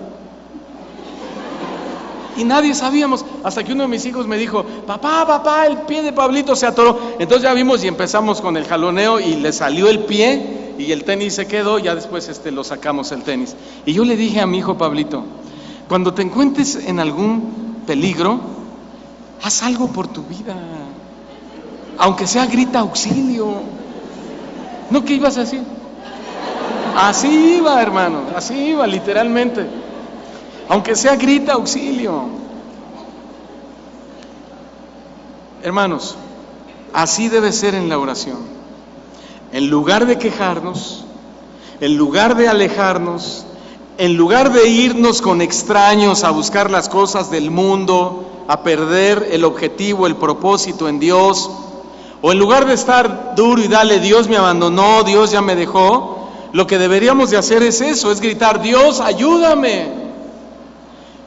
Y nadie sabíamos, hasta que uno de mis hijos me dijo, papá, el pie de Pablito se atoró. Entonces ya vimos y empezamos con el jaloneo y le salió el pie y el tenis se quedó, ya después lo sacamos el tenis. Y yo le dije a mi hijo Pablito, cuando te encuentres en algún peligro, haz algo por tu vida, aunque sea grita auxilio. ¿No que ibas así? Así iba, hermano, así iba literalmente. Aunque sea grita auxilio. Hermanos, así debe ser en la oración. En lugar de quejarnos, en lugar de alejarnos, en lugar de irnos con extraños a buscar las cosas del mundo, a perder el objetivo, el propósito en Dios, o en lugar de estar duro y dale, Dios me abandonó, Dios ya me dejó, lo que deberíamos de hacer es eso, es gritar, Dios, ayúdame.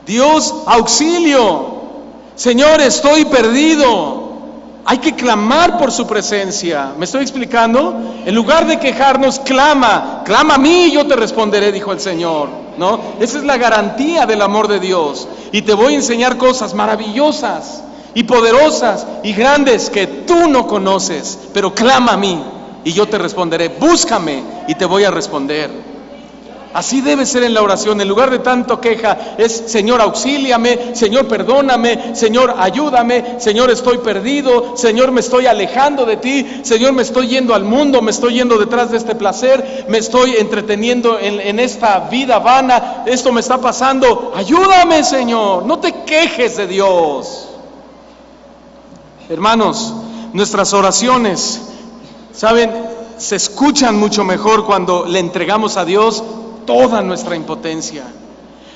Dios, auxilio. Señor, estoy perdido. Hay que clamar por su presencia. ¿Me estoy explicando? En lugar de quejarnos, clama a mí y yo te responderé, dijo el Señor, ¿no? Esa es la garantía del amor de Dios. Y te voy a enseñar cosas maravillosas y poderosas y grandes que tú no conoces, pero clama a mí y yo te responderé. Búscame y te voy a responder. Así debe ser en la oración. En lugar de tanto queja, es Señor, auxíliame, Señor, perdóname, Señor, ayúdame, Señor, estoy perdido, Señor, me estoy alejando de ti, Señor, me estoy yendo al mundo, me estoy yendo detrás de este placer, me estoy entreteniendo en esta vida vana, esto me está pasando, ayúdame, Señor. No te quejes de Dios. Hermanos, nuestras oraciones, ¿saben? Se escuchan mucho mejor cuando le entregamos a Dios toda nuestra impotencia,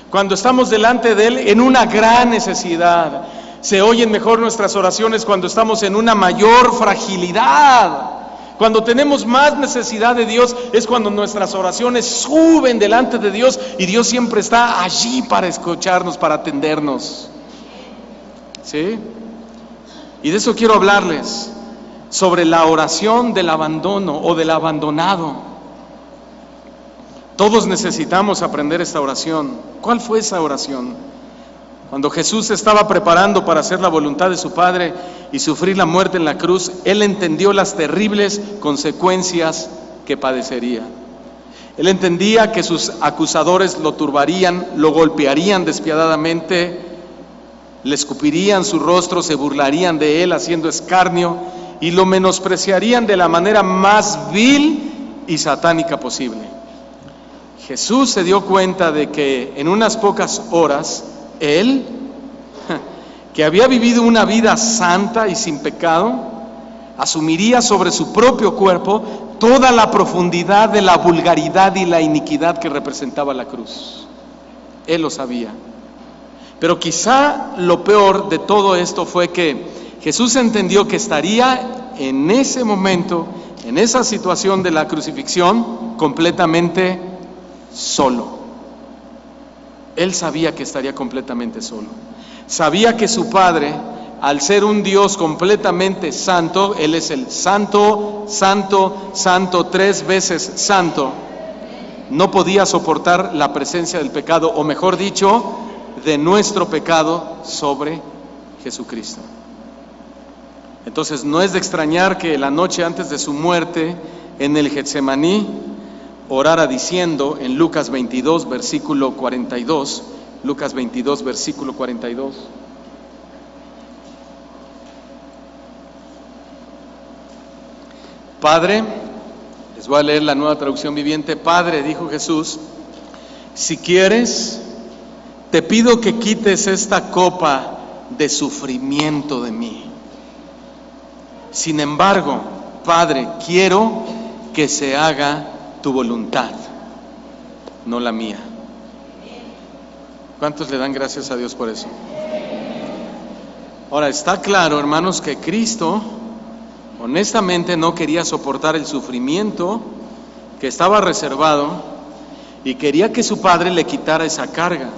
cuando estamos delante de Él en una gran necesidad. Se oyen mejor nuestras oraciones cuando estamos en una mayor fragilidad. Cuando tenemos más necesidad de Dios es cuando nuestras oraciones suben delante de Dios y Dios siempre está allí para escucharnos, para atendernos. ¿Sí? Y de eso quiero hablarles, sobre la oración del abandono o del abandonado. Todos necesitamos aprender esta oración. ¿Cuál fue esa oración? Cuando Jesús se estaba preparando para hacer la voluntad de su Padre y sufrir la muerte en la cruz, Él entendió las terribles consecuencias que padecería. Él entendía que sus acusadores lo turbarían, lo golpearían despiadadamente, le escupirían su rostro, se burlarían de Él haciendo escarnio y lo menospreciarían de la manera más vil y satánica posible. Jesús se dio cuenta de que en unas pocas horas, Él, que había vivido una vida santa y sin pecado, asumiría sobre su propio cuerpo toda la profundidad de la vulgaridad y la iniquidad que representaba la cruz. Él lo sabía. Pero quizá lo peor de todo esto fue que Jesús entendió que estaría en ese momento, en esa situación de la crucifixión, completamente solo. Él sabía que estaría completamente solo. Sabía que su Padre, al ser un Dios completamente santo, Él es el santo, santo, santo, 3 veces santo, no podía soportar la presencia del pecado, o mejor dicho, de nuestro pecado sobre Jesucristo. Entonces no es de extrañar que la noche antes de su muerte en el Getsemaní orara diciendo en Lucas 22 versículo 42, Lucas 22 versículo 42: Padre, les voy a leer la Nueva Traducción Viviente. Padre, dijo Jesús, si quieres, te pido que quites esta copa de sufrimiento de mí. Sin embargo, Padre, quiero que se haga tu voluntad, no la mía. ¿Cuántos le dan gracias a Dios por eso? Ahora, está claro, hermanos, que Cristo honestamente no quería soportar el sufrimiento que estaba reservado y quería que su Padre le quitara esa carga.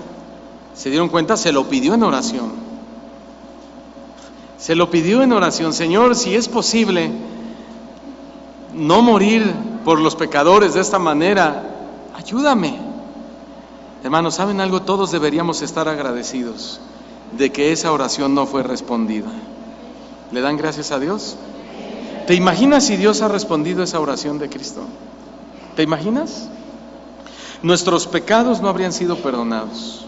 ¿Se dieron cuenta? Se lo pidió en oración. Se lo pidió en oración. Señor, si es posible no morir por los pecadores de esta manera, ayúdame. Hermanos, ¿saben algo? Todos deberíamos estar agradecidos de que esa oración no fue respondida. ¿Le dan gracias a Dios? ¿Te imaginas si Dios ha respondido esa oración de Cristo? ¿Te imaginas? Nuestros pecados no habrían sido perdonados.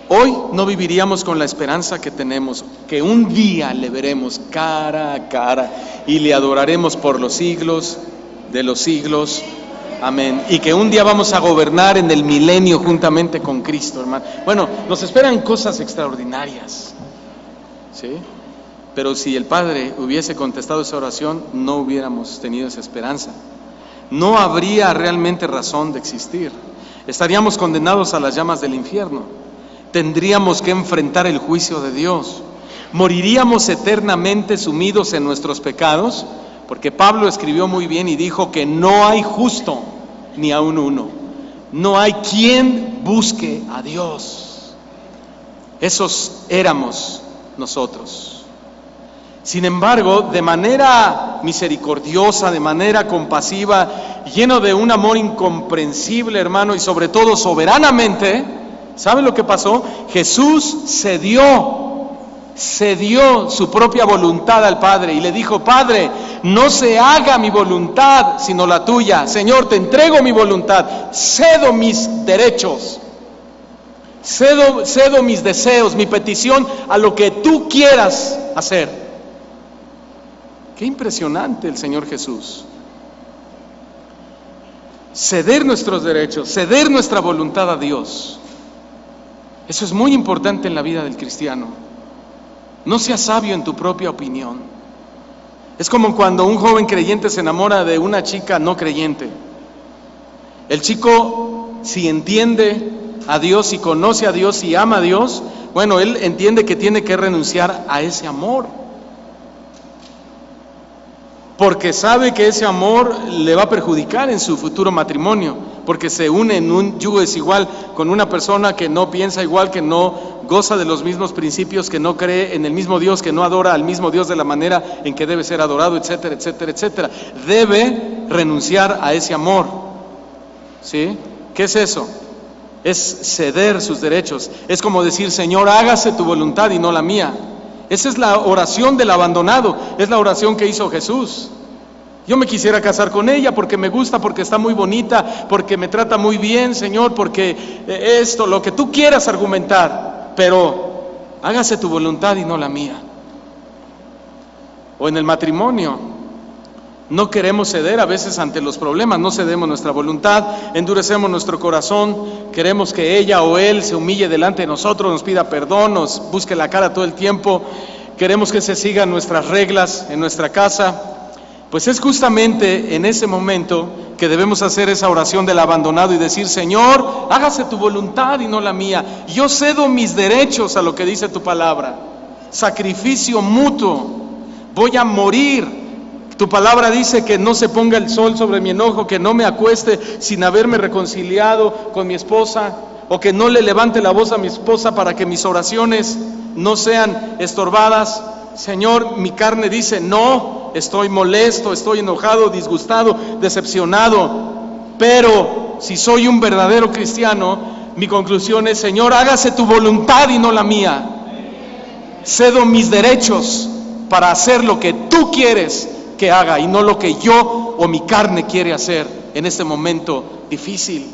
Hoy no viviríamos con la esperanza que tenemos, que un día le veremos cara a cara y le adoraremos por los siglos de los siglos. Amén. Y que un día vamos a gobernar en el milenio juntamente con Cristo, hermano. Bueno, nos esperan cosas extraordinarias, ¿sí? Pero si el Padre hubiese contestado esa oración, no hubiéramos tenido esa esperanza. No habría realmente razón de existir. Estaríamos condenados a las llamas del infierno. Tendríamos que enfrentar el juicio de Dios. Moriríamos eternamente sumidos en nuestros pecados, porque Pablo escribió muy bien y dijo que no hay justo ni aun uno. No hay quien busque a Dios. Esos éramos nosotros. Sin embargo, de manera misericordiosa, de manera compasiva, lleno de un amor incomprensible, hermano, y sobre todo soberanamente, ¿sabe lo que pasó? Jesús cedió su propia voluntad al Padre y le dijo: Padre, no se haga mi voluntad sino la tuya. Señor, te entrego mi voluntad, cedo mis derechos, cedo mis deseos, mi petición a lo que tú quieras hacer. Qué impresionante el Señor Jesús. Ceder nuestros derechos, ceder nuestra voluntad a Dios. Eso es muy importante en la vida del cristiano. No seas sabio en tu propia opinión. Es como cuando un joven creyente se enamora de una chica no creyente. El chico, si entiende a Dios, si conoce a Dios, si ama a Dios, bueno, él entiende que tiene que renunciar a ese amor, porque sabe que ese amor le va a perjudicar en su futuro matrimonio, porque se une en un yugo desigual con una persona que no piensa igual, que no goza de los mismos principios, que no cree en el mismo Dios, que no adora al mismo Dios de la manera en que debe ser adorado, etcétera, etcétera, etcétera. Debe renunciar a ese amor, ¿sí? ¿Qué es eso? Es ceder sus derechos. Es como decir: Señor, hágase tu voluntad y no la mía. Esa es la oración del abandonado, es la oración que hizo Jesús. Yo me quisiera casar con ella porque me gusta, porque está muy bonita, porque me trata muy bien, Señor, porque esto, lo que tú quieras argumentar, pero hágase tu voluntad y no la mía. O en el matrimonio, no queremos ceder a veces ante los problemas, no cedemos nuestra voluntad, endurecemos nuestro corazón, queremos que ella o él se humille delante de nosotros, nos pida perdón, nos busque la cara todo el tiempo, queremos que se sigan nuestras reglas en nuestra casa. Pues es justamente en ese momento que debemos hacer esa oración del abandonado y decir: Señor, hágase tu voluntad y no la mía. Yo cedo mis derechos a lo que dice tu palabra. Sacrificio mutuo, voy a morir. Tu palabra dice que no se ponga el sol sobre mi enojo, que no me acueste sin haberme reconciliado con mi esposa, o que no le levante la voz a mi esposa para que mis oraciones no sean estorbadas. Señor, mi carne dice no, estoy molesto, estoy enojado, disgustado, decepcionado, pero si soy un verdadero cristiano, mi conclusión es: Señor, hágase tu voluntad y no la mía. Cedo mis derechos para hacer lo que tú quieres que haga y no lo que yo o mi carne quiere hacer en este momento difícil.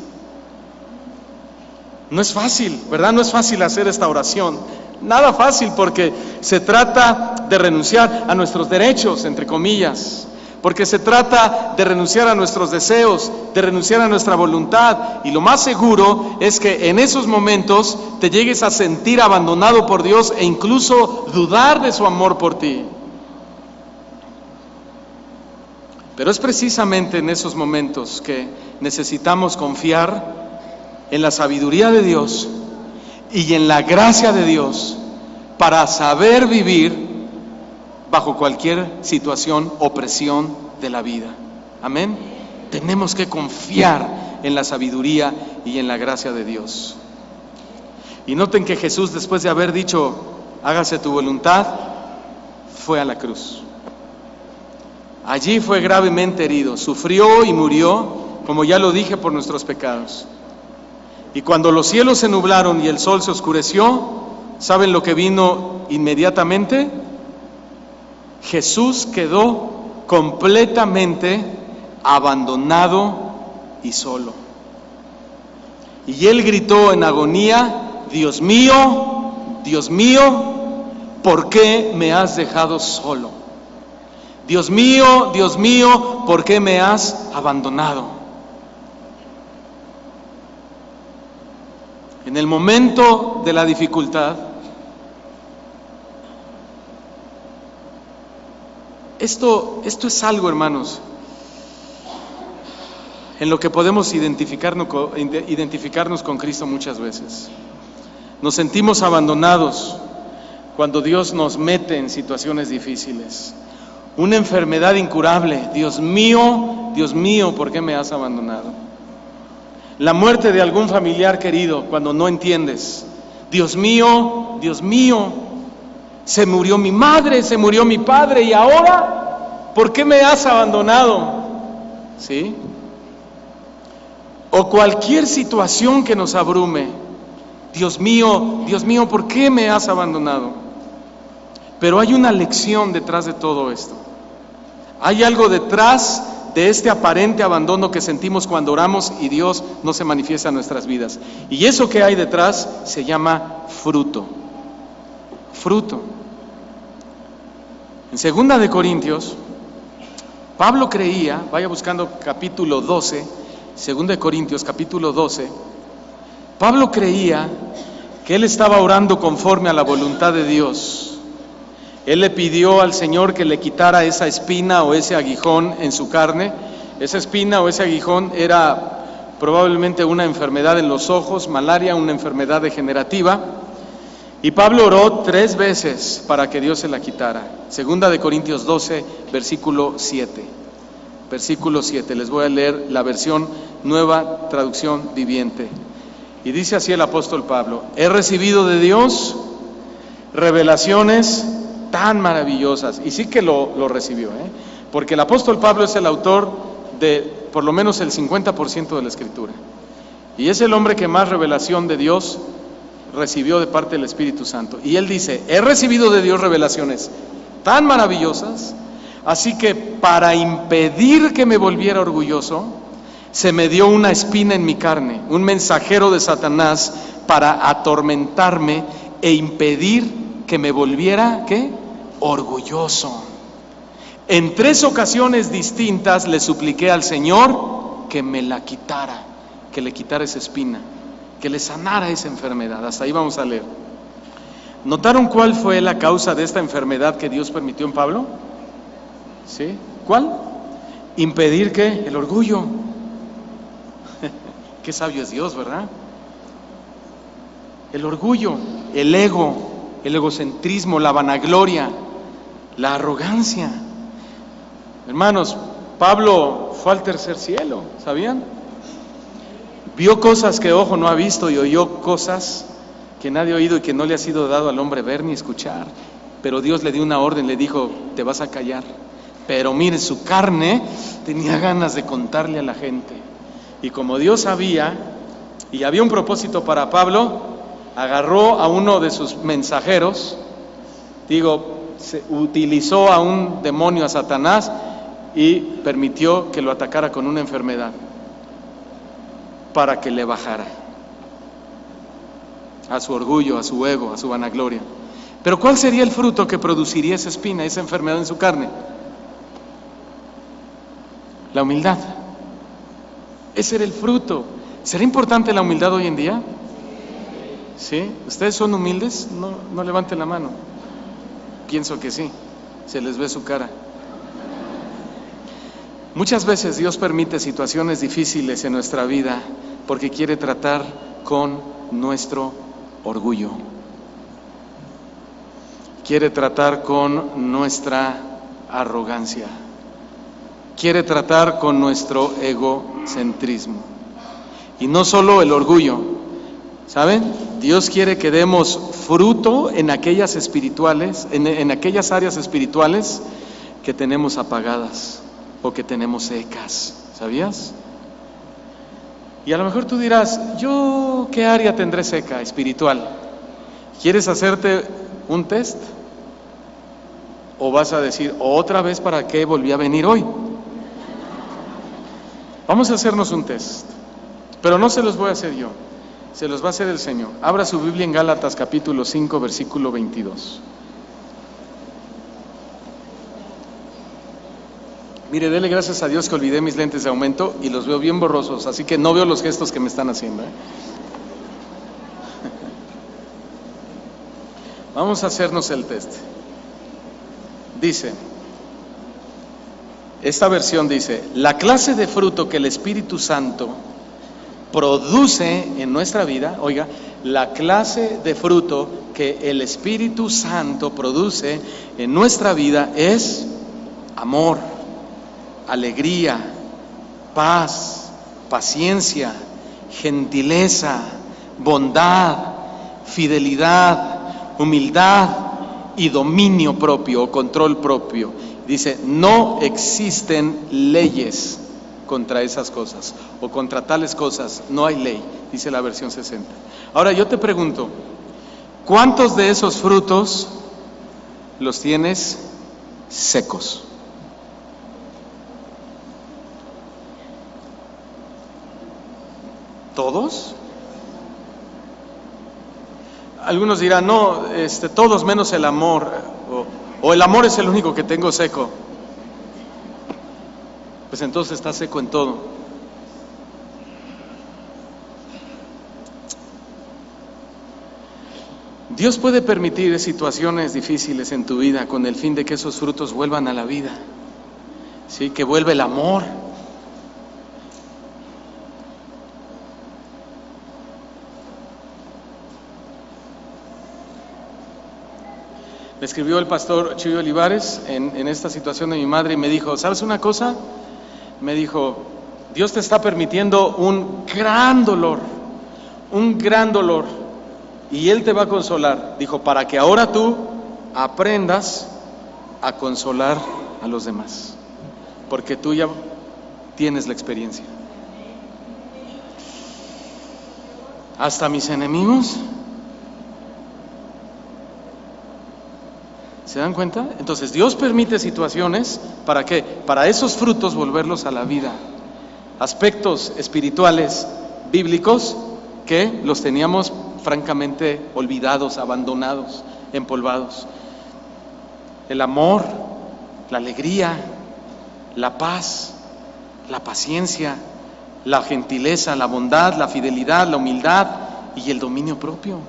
No es fácil, ¿verdad? No es fácil hacer esta oración. Nada fácil, porque se trata de renunciar a nuestros derechos, entre comillas, porque se trata de renunciar a nuestros deseos, de renunciar a nuestra voluntad, y lo más seguro es que en esos momentos te llegues a sentir abandonado por Dios e incluso dudar de su amor por ti. Pero es precisamente en esos momentos que necesitamos confiar en la sabiduría de Dios y en la gracia de Dios para saber vivir bajo cualquier situación o presión de la vida. Amén. Tenemos que confiar en la sabiduría y en la gracia de Dios. Y noten que Jesús, después de haber dicho: hágase tu voluntad, fue a la cruz. Allí fue gravemente herido, sufrió y murió, como ya lo dije, por nuestros pecados. Y cuando los cielos se nublaron y el sol se oscureció, ¿saben lo que vino inmediatamente? Jesús quedó completamente abandonado y solo. Y él gritó en agonía: Dios mío, ¿por qué me has dejado solo? Dios mío, ¿por qué me has abandonado? En el momento de la dificultad, esto es algo, hermanos, en lo que podemos identificarnos con Cristo muchas veces. Nos sentimos abandonados cuando Dios nos mete en situaciones difíciles. Una enfermedad incurable: Dios mío, ¿por qué me has abandonado? La muerte de algún familiar querido, cuando no entiendes: Dios mío, se murió mi madre, se murió mi padre, y ahora, ¿por qué me has abandonado? ¿Sí? O cualquier situación que nos abrume: Dios mío, ¿por qué me has abandonado? Pero hay una lección detrás de todo esto. Hay algo detrás de este aparente abandono que sentimos cuando oramos y Dios no se manifiesta en nuestras vidas. Y eso que hay detrás se llama fruto. Fruto. En 2 de Corintios, Pablo creía, vaya buscando capítulo 12, 2 de Corintios capítulo 12, Pablo creía que él estaba orando conforme a la voluntad de Dios. Él le pidió al Señor que le quitara esa espina o ese aguijón en su carne. Esa espina o ese aguijón era probablemente una enfermedad en los ojos, malaria, una enfermedad degenerativa. Y Pablo oró 3 veces para que Dios se la quitara. 2 de Corintios 12, versículo 7. Versículo 7, les voy a leer la versión Nueva Traducción Viviente. Y dice así el apóstol Pablo: he recibido de Dios revelaciones tan maravillosas. Y sí que lo recibió, porque el apóstol Pablo es el autor de por lo menos el 50% de la Escritura. Y es el hombre que más revelación de Dios recibió de parte del Espíritu Santo. Y él dice: he recibido de Dios revelaciones tan maravillosas, así que para impedir que me volviera orgulloso, se me dio una espina en mi carne, un mensajero de Satanás para atormentarme e impedir que me volviera, ¿qué? Orgulloso. En 3 ocasiones distintas le supliqué al Señor que me la quitara, que le quitara esa espina, que le sanara esa enfermedad. Hasta ahí vamos a leer. ¿Notaron cuál fue la causa de esta enfermedad que Dios permitió en Pablo? ¿Sí? ¿Cuál? Impedir ¿qué? El orgullo. Qué sabio es Dios, ¿verdad? El orgullo, el ego, el egocentrismo, la vanagloria, la arrogancia. Hermanos, Pablo fue al tercer cielo, ¿sabían? Vio cosas que ojo no ha visto y oyó cosas que nadie ha oído y que no le ha sido dado al hombre ver ni escuchar. Pero Dios le dio una orden, le dijo: te vas a callar. Pero mire, su carne tenía ganas de contarle a la gente. Y como Dios sabía y había un propósito para Pablo, agarró a uno de sus mensajeros, utilizó a un demonio, a Satanás, y permitió que lo atacara con una enfermedad para que le bajara a su orgullo, a su ego, a su vanagloria. Pero ¿cuál sería el fruto que produciría esa espina, esa enfermedad en su carne? La humildad. Ese era el fruto. ¿Será importante la humildad hoy en día? ¿Sí? ¿Ustedes son humildes? No levanten la mano. Pienso que sí, se les ve su cara. Muchas veces Dios permite situaciones difíciles en nuestra vida porque quiere tratar con nuestro orgullo. Quiere tratar con nuestra arrogancia. Quiere tratar con nuestro egocentrismo. Y no solo el orgullo, ¿saben? Dios quiere que demos fruto en aquellas espirituales, en aquellas áreas espirituales que tenemos apagadas o que tenemos secas, ¿sabías? Y a lo mejor tú dirás, ¿yo qué área tendré seca? Espiritual. ¿Quieres hacerte un test? ¿O vas a decir, otra vez para qué volví a venir hoy? Vamos a hacernos un test, pero no se los voy a hacer yo, se los va a hacer el Señor. Abra su Biblia en Gálatas capítulo 5, versículo 22. Mire, dele gracias a Dios que olvidé mis lentes de aumento y los veo bien borrosos, así que no veo los gestos que me están haciendo, ¿eh? Vamos a hacernos el test. Dice, esta versión dice, la clase de fruto que el Espíritu Santo produce en nuestra vida, oiga, la clase de fruto que el Espíritu Santo produce en nuestra vida es amor, alegría, paz, paciencia, gentileza, bondad, fidelidad, humildad y dominio propio o control propio. Dice, no existen leyes contra esas cosas o contra tales cosas, no hay ley, dice la versión 60. Ahora yo te pregunto, ¿cuántos de esos frutos los tienes secos? ¿Todos? Algunos dirán, no, todos menos el amor, o el amor es el único que tengo seco. Pues entonces está seco en todo. Dios puede permitir situaciones difíciles en tu vida con el fin de que esos frutos vuelvan a la vida, ¿sí? Que vuelva el amor. Me escribió el pastor Chuy Olivares en esta situación de mi madre y me dijo, ¿sabes una cosa? Me dijo, Dios te está permitiendo un gran dolor, y Él te va a consolar. Dijo, para que ahora tú aprendas a consolar a los demás, porque tú ya tienes la experiencia. Hasta mis enemigos. ¿Se dan cuenta? Entonces Dios permite situaciones, ¿para qué? Para esos frutos volverlos a la vida. Aspectos espirituales, bíblicos, que los teníamos francamente olvidados, abandonados, empolvados. El amor, la alegría, la paz, la paciencia, la gentileza, la bondad, la fidelidad, la humildad y el dominio propio.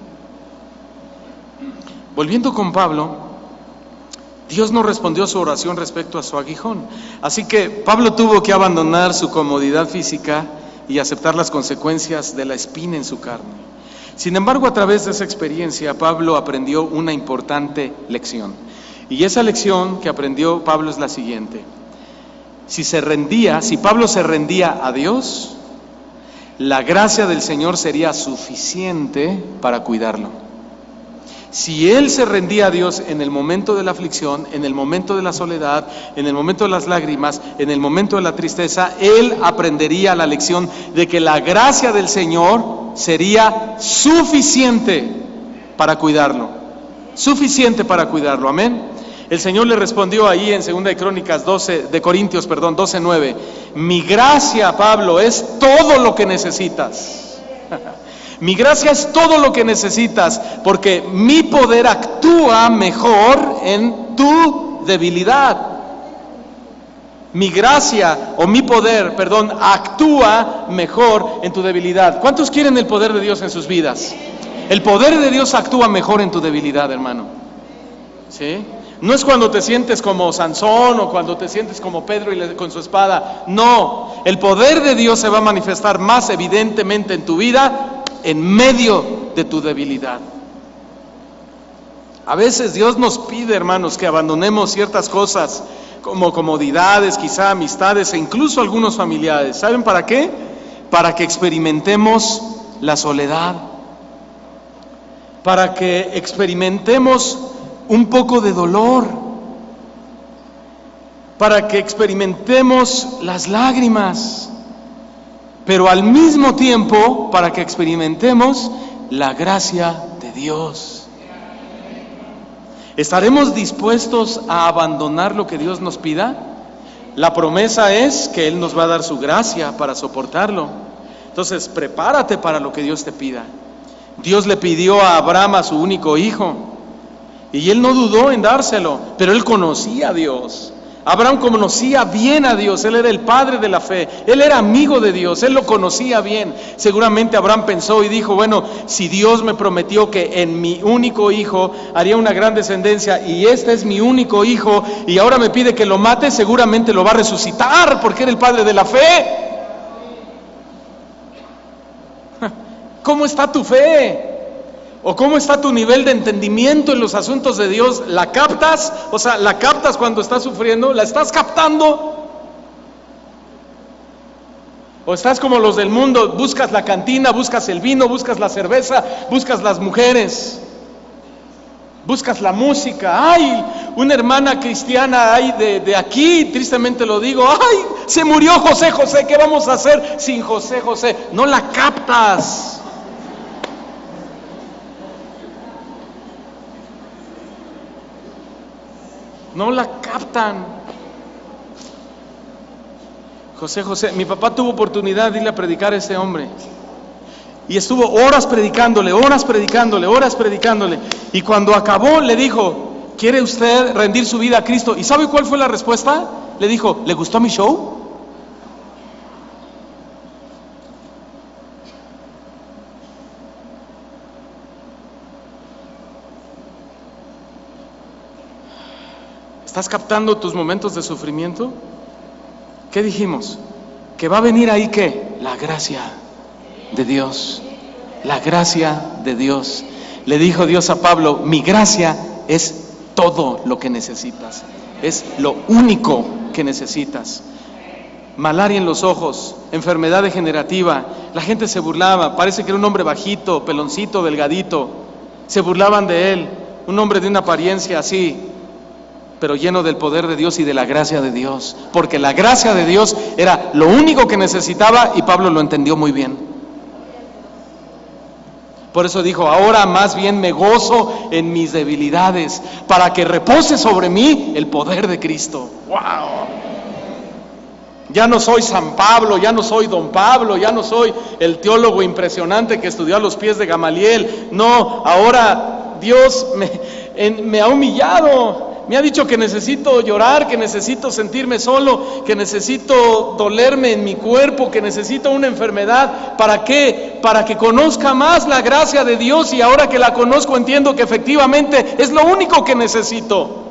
Volviendo con Pablo, Dios no respondió a su oración respecto a su aguijón. Así que Pablo tuvo que abandonar su comodidad física y aceptar las consecuencias de la espina en su carne. Sin embargo, a través de esa experiencia, Pablo aprendió una importante lección. Y esa lección que aprendió Pablo es la siguiente. Si Pablo se rendía a Dios, la gracia del Señor sería suficiente para cuidarlo. Si él se rendía a Dios en el momento de la aflicción, en el momento de la soledad, en el momento de las lágrimas, en el momento de la tristeza, él aprendería la lección de que la gracia del Señor sería suficiente para cuidarlo. Suficiente para cuidarlo, amén. El Señor le respondió ahí en 2 de Corintios 12:9, mi gracia, Pablo, es todo lo que necesitas. Mi gracia es todo lo que necesitas, porque mi poder actúa mejor en tu debilidad. Mi gracia, o mi poder, actúa mejor en tu debilidad. ¿Cuántos quieren el poder de Dios en sus vidas? El poder de Dios actúa mejor en tu debilidad, hermano. ¿Sí? No es cuando te sientes como Sansón o cuando te sientes como Pedro con su espada. No, el poder de Dios se va a manifestar más evidentemente en tu vida en medio de tu debilidad. A veces Dios nos pide, hermanos, que abandonemos ciertas cosas como comodidades, quizá amistades e incluso algunos familiares. ¿Saben para qué? Para que experimentemos la soledad, para que experimentemos un poco de dolor. para que experimentemos las lágrimas, pero al mismo tiempo para que experimentemos la gracia de Dios. ¿Estaremos dispuestos a abandonar lo que Dios nos pida? La promesa es que Él nos va a dar su gracia para soportarlo. Entonces, prepárate para lo que Dios te pida. Dios le pidió a Abraham a su único hijo, y él no dudó en dárselo, pero él conocía a Dios. Abraham conocía bien a Dios, él era el padre de la fe, él era amigo de Dios, él lo conocía bien. Seguramente Abraham pensó y dijo, bueno, si Dios me prometió que en mi único hijo haría una gran descendencia, y este es mi único hijo, y ahora me pide que lo mate, seguramente lo va a resucitar, porque era el padre de la fe. ¿Cómo está tu fe? ¿O cómo está tu nivel de entendimiento en los asuntos de Dios? ¿La captas? O sea, ¿la captas cuando estás sufriendo? ¿La estás captando? ¿O estás como los del mundo? Buscas la cantina, buscas el vino, buscas la cerveza, buscas las mujeres, buscas la música. ¡Ay! Una hermana cristiana hay de aquí, tristemente lo digo. ¡Ay! Se murió José José, ¿qué vamos a hacer sin José José? No la captas. No la captan. José José, mi papá tuvo oportunidad de irle a predicar a ese hombre, y estuvo horas predicándole, horas predicándole, horas predicándole, y cuando acabó le dijo, ¿quiere usted rendir su vida a Cristo? ¿Y sabe cuál fue la respuesta? Le dijo, ¿le gustó mi show? ¿Estás captando tus momentos de sufrimiento? ¿Qué dijimos? Que va a venir ahí, ¿qué? La gracia de Dios. La gracia de Dios. Le dijo Dios a Pablo, mi gracia es todo lo que necesitas. Es lo único que necesitas. Malaria en los ojos, enfermedad degenerativa. La gente se burlaba, parece que era un hombre bajito, peloncito, delgadito. Se burlaban de él, un hombre de una apariencia así, pero lleno del poder de Dios y de la gracia de Dios, porque la gracia de Dios era lo único que necesitaba, y Pablo lo entendió muy bien. Por eso dijo, ahora más bien me gozo en mis debilidades, para que repose sobre mí el poder de Cristo. ¡Wow! Ya no soy San Pablo, ya no soy Don Pablo, ya no soy el teólogo impresionante que estudió a los pies de Gamaliel. No, ahora Dios me ha humillado. Me ha dicho que necesito llorar, que necesito sentirme solo, que necesito dolerme en mi cuerpo, que necesito una enfermedad. ¿Para qué? Para que conozca más la gracia de Dios, y ahora que la conozco entiendo que efectivamente es lo único que necesito.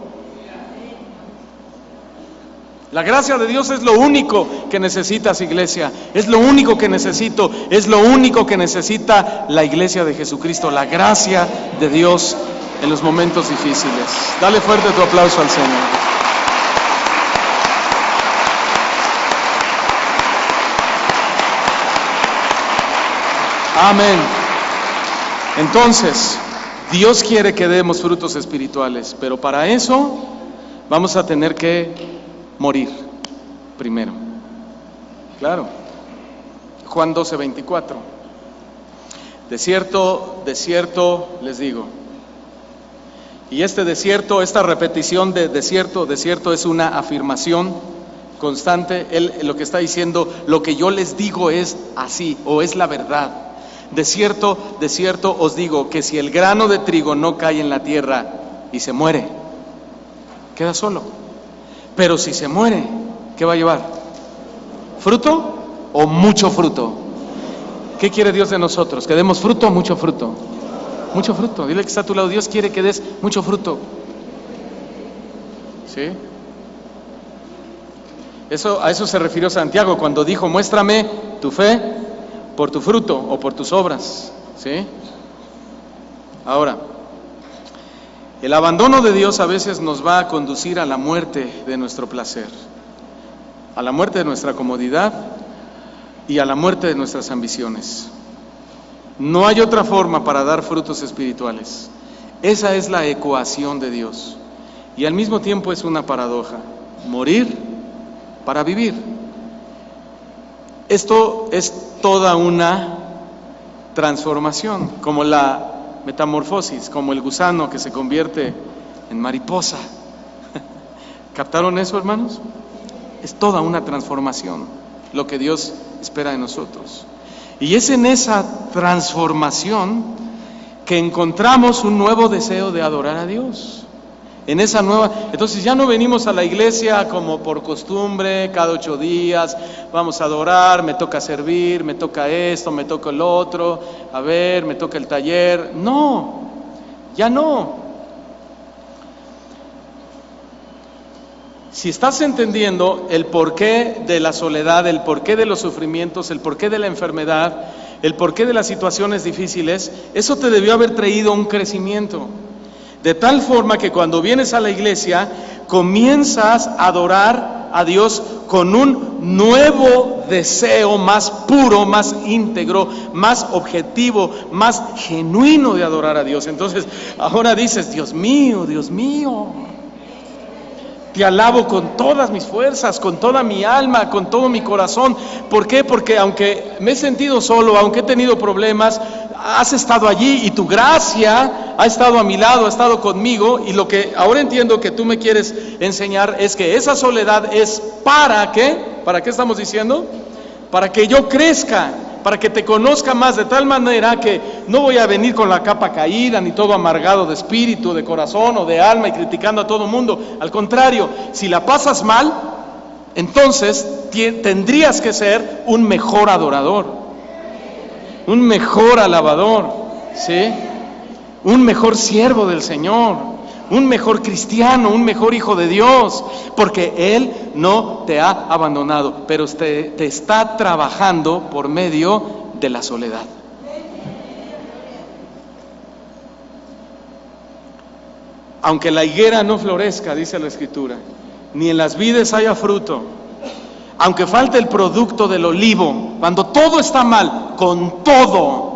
La gracia de Dios es lo único que necesitas, iglesia. Es lo único que necesito, es lo único que necesita la iglesia de Jesucristo. La gracia de Dios en los momentos difíciles. Dale fuerte tu aplauso al Señor. Amén. Entonces, Dios quiere que demos frutos espirituales, pero para eso vamos a tener que morir primero. Claro. Juan 12:24. De cierto, les digo. Y este desierto, esta repetición de desierto es una afirmación constante. Él lo que está diciendo, lo que yo les digo es así, o es la verdad. De cierto os digo que si el grano de trigo no cae en la tierra y se muere, queda solo. Pero si se muere, ¿qué va a llevar? ¿Fruto o mucho fruto? ¿Qué quiere Dios de nosotros? ¿Que demos fruto o mucho fruto? Mucho fruto. Dile que está a tu lado, Dios quiere que des mucho fruto. ¿Sí? A eso se refirió Santiago cuando dijo, muéstrame tu fe por tu fruto o por tus obras. ¿Sí? Ahora, el abandono de Dios a veces nos va a conducir a la muerte de nuestro placer, a la muerte de nuestra comodidad y a la muerte de nuestras ambiciones. No hay otra forma para dar frutos espirituales. Esa es la ecuación de Dios, y al mismo tiempo es una paradoja. morir para vivir. Esto es toda una transformación, como la metamorfosis, como el gusano que se convierte en mariposa. ¿Captaron eso, hermanos? Es toda una transformación lo que Dios espera de nosotros. Y es en esa transformación que encontramos un nuevo deseo de adorar a Dios. En esa nueva, entonces ya no venimos a la iglesia como por costumbre, cada 8 días, vamos a adorar, me toca servir, me toca esto, me toca el otro, a ver, me toca el taller. No, ya no. Si estás entendiendo el porqué de la soledad, el porqué de los sufrimientos, el porqué de la enfermedad, el porqué de las situaciones difíciles, eso te debió haber traído un crecimiento. De tal forma que cuando vienes a la iglesia, comienzas a adorar a Dios con un nuevo deseo más puro, más íntegro, más objetivo, más genuino de adorar a Dios. Entonces, ahora dices, Dios mío, te alabo con todas mis fuerzas, con toda mi alma, con todo mi corazón. ¿Por qué? Porque aunque me he sentido solo, aunque he tenido problemas, has estado allí y tu gracia ha estado a mi lado, ha estado conmigo. Y lo que ahora entiendo que tú me quieres enseñar es que esa soledad es ¿para qué? ¿Para qué estamos diciendo? Para que yo crezca, para que te conozca más, de tal manera que no voy a venir con la capa caída, ni todo amargado de espíritu, de corazón o de alma y criticando a todo mundo. Al contrario, si la pasas mal, entonces tendrías que ser un mejor adorador, un mejor alabador, ¿sí? Un mejor siervo del Señor, un mejor cristiano, un mejor hijo de Dios, porque Él no te ha abandonado, pero te está trabajando por medio de la soledad. Aunque la higuera no florezca, dice la Escritura, ni en las vides haya fruto, aunque falte el producto del olivo, cuando todo está mal, con todo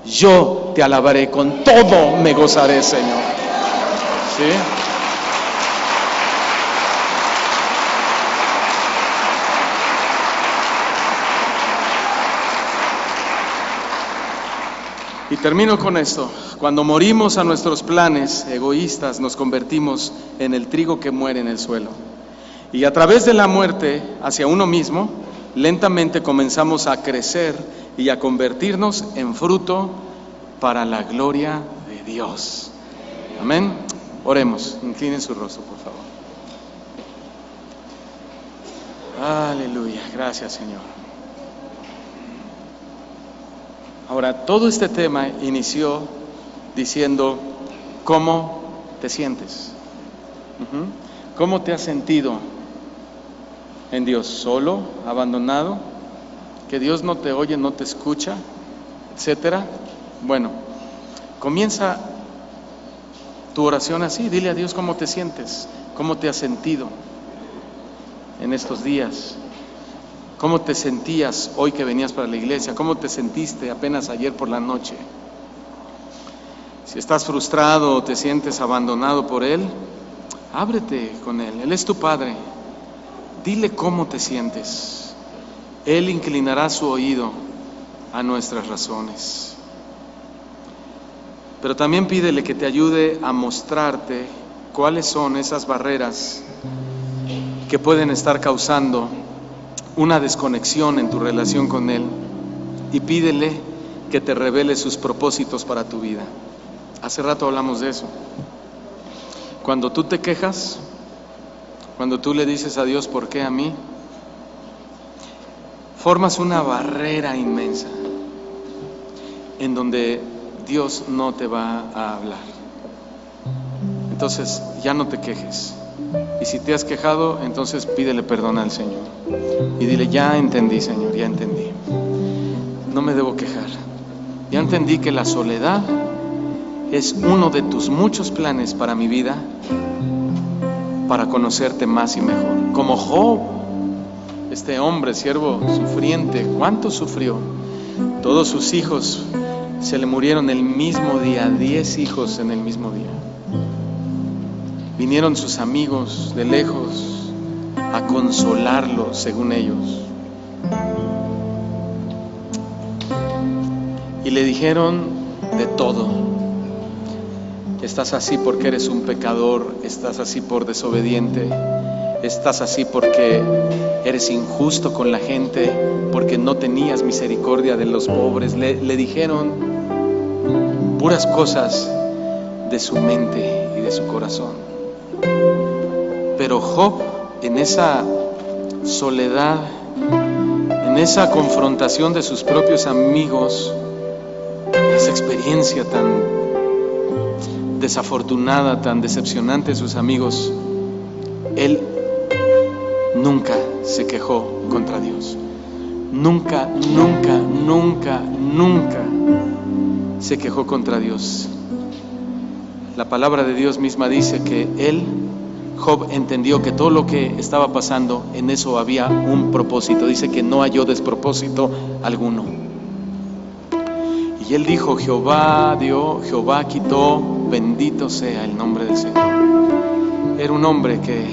yo te alabaré, con todo me gozaré, Señor. ¿Sí? Y termino con esto. Cuando morimos a nuestros planes egoístas, nos convertimos en el trigo que muere en el suelo. Y a través de la muerte hacia uno mismo, lentamente comenzamos a crecer y a convertirnos en fruto para la gloria de Dios. Amén. Oremos. Inclinen su rostro, por favor. Aleluya. Gracias, Señor. Ahora, todo este tema inició diciendo, ¿cómo te sientes? ¿Cómo te has sentido en Dios? ¿Solo? ¿Abandonado? ¿Que Dios no te oye, no te escucha? Etcétera. Bueno, comienza tu oración así. Dile a Dios cómo te sientes, cómo te has sentido en estos días. ¿Cómo te sentías hoy que venías para la iglesia? ¿Cómo te sentiste apenas ayer por la noche? Si estás frustrado o te sientes abandonado por Él, ábrete con Él. Él es tu Padre. Dile cómo te sientes. Él inclinará su oído a nuestras razones. Pero también pídele que te ayude a mostrarte cuáles son esas barreras que pueden estar causando una desconexión en tu relación con Él, y pídele que te revele sus propósitos para tu vida. Hace rato hablamos de eso. Cuando tú te quejas, cuando tú le dices a Dios, ¿por qué a mí?, formas una barrera inmensa en donde Dios no te va a hablar. Entonces ya no te quejes. Y si te has quejado, entonces pídele perdón al Señor y dile, ya entendí, Señor, ya entendí, no me debo quejar. Ya entendí que la soledad es uno de tus muchos planes para mi vida, para conocerte más y mejor. Como Job, este hombre, siervo sufriente, ¿cuánto sufrió? Todos sus hijos se le murieron el mismo día, 10 hijos en el mismo día. Vinieron sus amigos de lejos a consolarlo, según ellos. Y le dijeron de todo. Estás así porque eres un pecador, estás así por desobediente, estás así porque eres injusto con la gente, porque no tenías misericordia de los pobres. Le dijeron puras cosas de su mente y de su corazón. Pero Job, en esa soledad, en esa confrontación de sus propios amigos, esa experiencia tan desafortunada, tan decepcionante de sus amigos, él nunca se quejó contra Dios. Nunca, nunca, nunca, nunca se quejó contra Dios. La palabra de Dios misma dice que Job entendió que todo lo que estaba pasando, en eso había un propósito. Dice que no halló despropósito alguno. Y él dijo: Jehová dio, Jehová quitó, bendito sea el nombre del Señor. Era un hombre que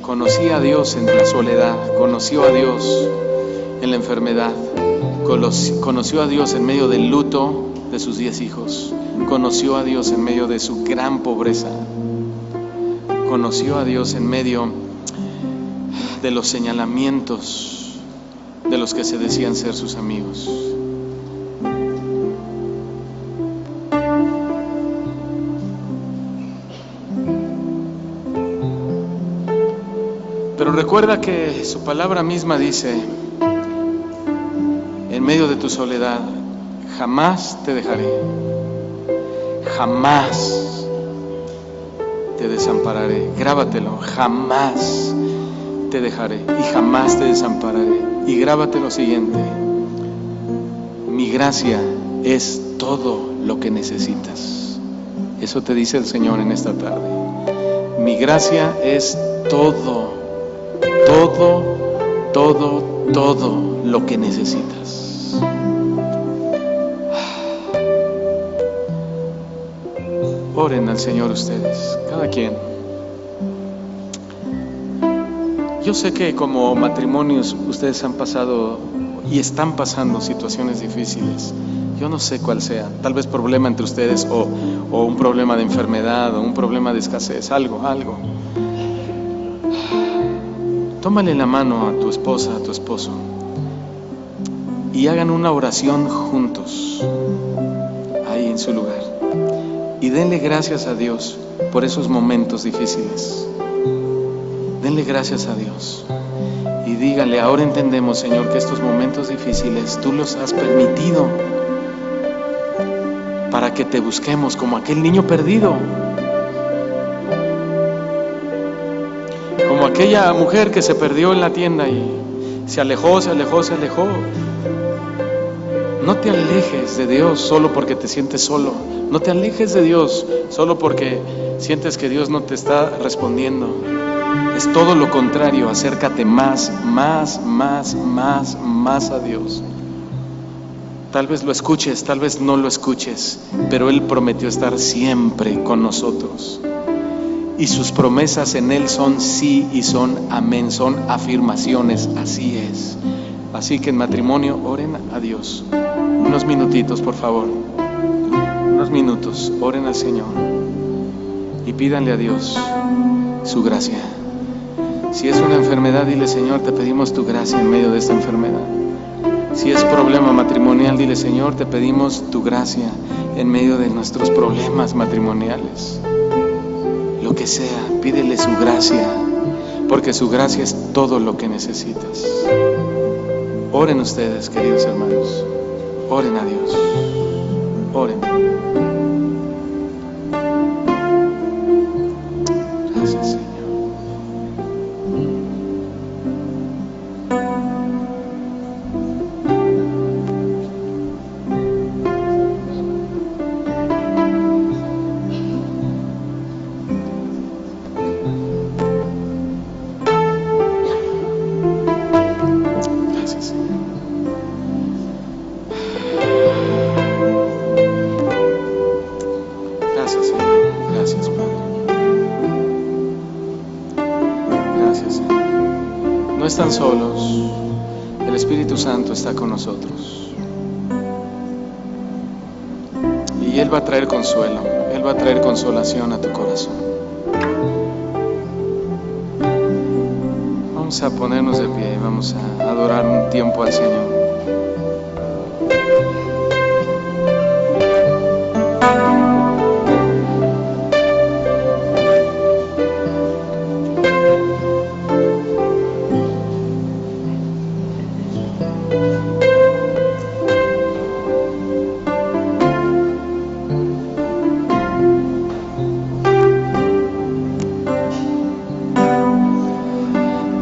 conocía a Dios en la soledad, conoció a Dios en la enfermedad, conoció a Dios en medio del luto de sus 10 hijos, conoció a Dios en medio de su gran pobreza, conoció a Dios en medio de los señalamientos de los que se decían ser sus amigos. Pero recuerda que su palabra misma dice, en medio de tu soledad, jamás te dejaré, jamás te desampararé. Grábatelo: jamás te dejaré y jamás te desampararé. Y grábate lo siguiente: mi gracia es todo lo que necesitas. Eso te dice el Señor en esta tarde. Mi gracia es todo lo que necesitas. Oren al Señor ustedes, cada quien. Yo sé que como matrimonios ustedes han pasado y están pasando situaciones difíciles. Yo no sé cuál sea, tal vez problema entre ustedes o un problema de enfermedad o un problema de escasez, algo. Tómale la mano a tu esposa, a tu esposo, y hagan una oración juntos, ahí en su lugar, y denle gracias a Dios por esos momentos difíciles. Denle gracias a Dios y díganle: ahora entendemos, Señor, que estos momentos difíciles tú los has permitido para que te busquemos como aquel niño perdido, como aquella mujer que se perdió en la tienda y se alejó. No te alejes de Dios solo porque te sientes solo. No te alejes de Dios solo porque sientes que Dios no te está respondiendo. Es todo lo contrario. Acércate más a Dios. Tal vez lo escuches, tal vez no lo escuches, pero Él prometió estar siempre con nosotros. Y sus promesas en Él son sí y son amén, son afirmaciones, así es. Así que en matrimonio oren a Dios. Unos minutitos, por favor. Unos minutos, oren al Señor y pídanle a Dios su gracia. Si es una enfermedad, dile: Señor, te pedimos tu gracia en medio de esta enfermedad. Si es problema matrimonial, dile: Señor, te pedimos tu gracia en medio de nuestros problemas matrimoniales. Lo que sea, pídele su gracia, porque su gracia es todo lo que necesitas. Oren ustedes, queridos hermanos, oren a Dios, oren. Gracias, Señor. Gracias, Señor. No están solos. El Espíritu Santo está con nosotros. Y Él va a traer consuelo. Él va a traer consolación a tu corazón. Vamos a ponernos de pie y vamos a adorar un tiempo al Señor.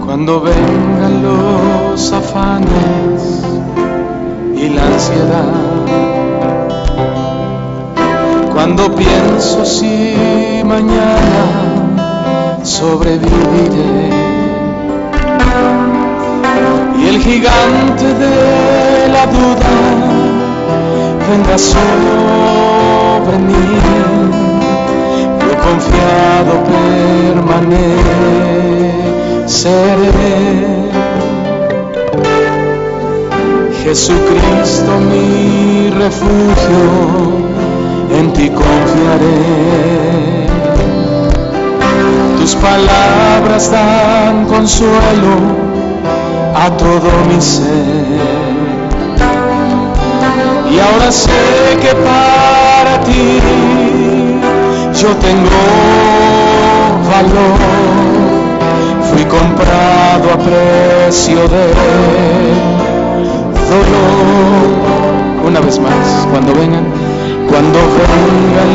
Cuando vengan los afanes y la ansiedad, cuando pienso si mañana sobreviviré, y el gigante de la duda venga sobre mí, yo confiado permaneceré. Jesucristo mi refugio, en ti confiaré. Tus palabras dan consuelo a todo mi ser. Y ahora sé que para ti yo tengo valor. Fui comprado a precio de dolor. Una vez más, cuando vengan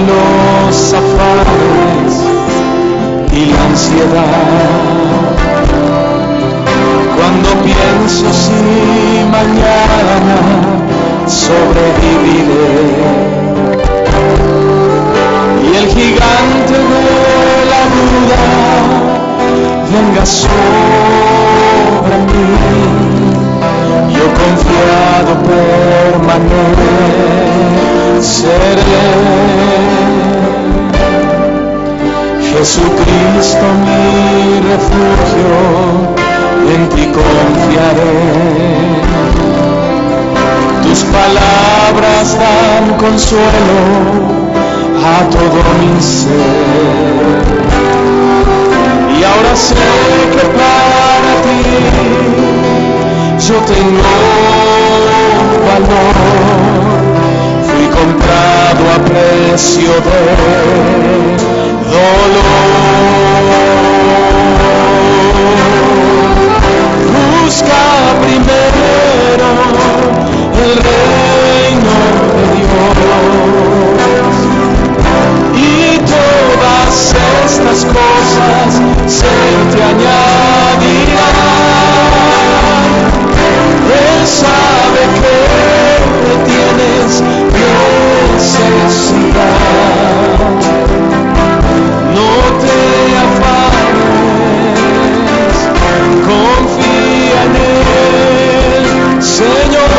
los afanes y la ansiedad, cuando pienso si mañana sobreviviré, y el gigante de la duda venga sobre mí, yo confiado permaneceré. Jesucristo mi refugio, en ti confiaré. Tus palabras dan consuelo a todo mi ser. Y ahora sé que para ti yo tengo valor. Fui comprado a precio de dolor. Busca primero el reino de Dios, y todas estas cosas se te añadirán. Él sabe que tienes necesidad. No te afanes, confía en Él, Señor.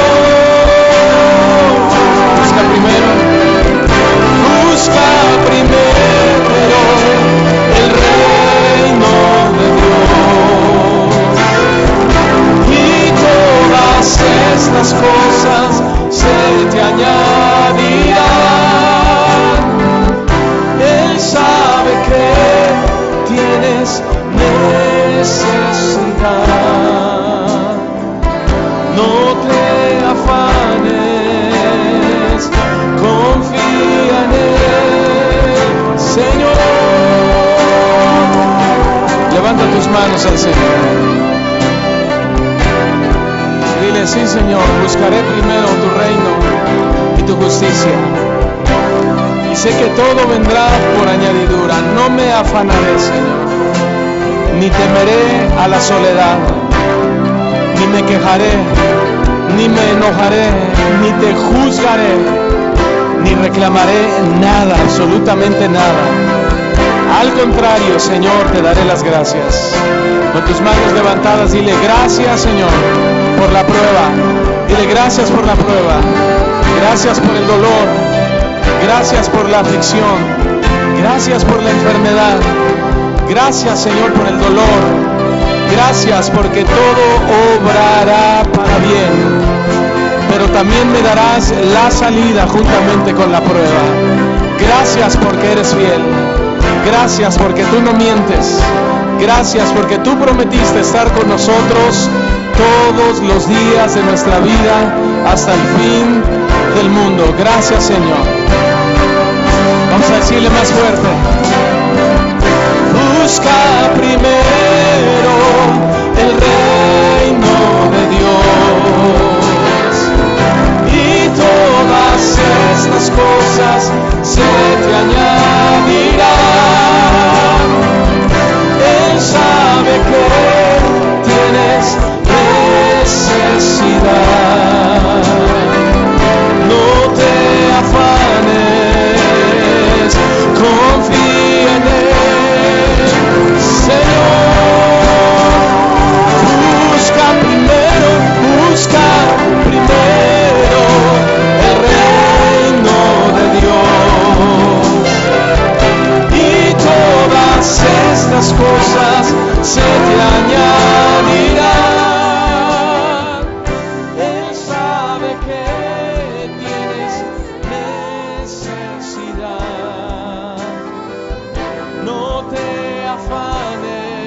Busca primero el reino de Dios, y todas estas cosas se te añadirán. Él sabe que tienes necesidad. No te afanes, confía en Él, Señor. Levanta tus manos al Señor. Dile: sí, Señor, buscaré primero tu reino y tu justicia, y sé que todo vendrá por añadidura. No me afanaré, Señor, ni temeré a la soledad, ni me quejaré, ni me enojaré, ni te juzgaré, ni reclamaré nada, absolutamente nada. Al contrario, Señor, te daré las gracias. Con tus manos levantadas, dile: gracias, Señor, por la prueba. Dile: gracias por la prueba. Gracias por el dolor. Gracias por la aflicción. Gracias por la enfermedad. Gracias, Señor, por el dolor. Gracias porque todo obrará para bien, pero también me darás la salida juntamente con la prueba. Gracias porque eres fiel. Gracias porque tú no mientes. Gracias porque tú prometiste estar con nosotros todos los días de nuestra vida hasta el fin del mundo. Gracias, Señor. Vamos a decirle más fuerte. Busca primero el reino de Dios y todas estas cosas se te añadirán. Él sabe que tienes necesidad. No te afanes, confía en Él, Señor. Busca primero el reino de Dios y todas estas cosas se te añadirán. Él sabe que tienes necesidad. No te afanes,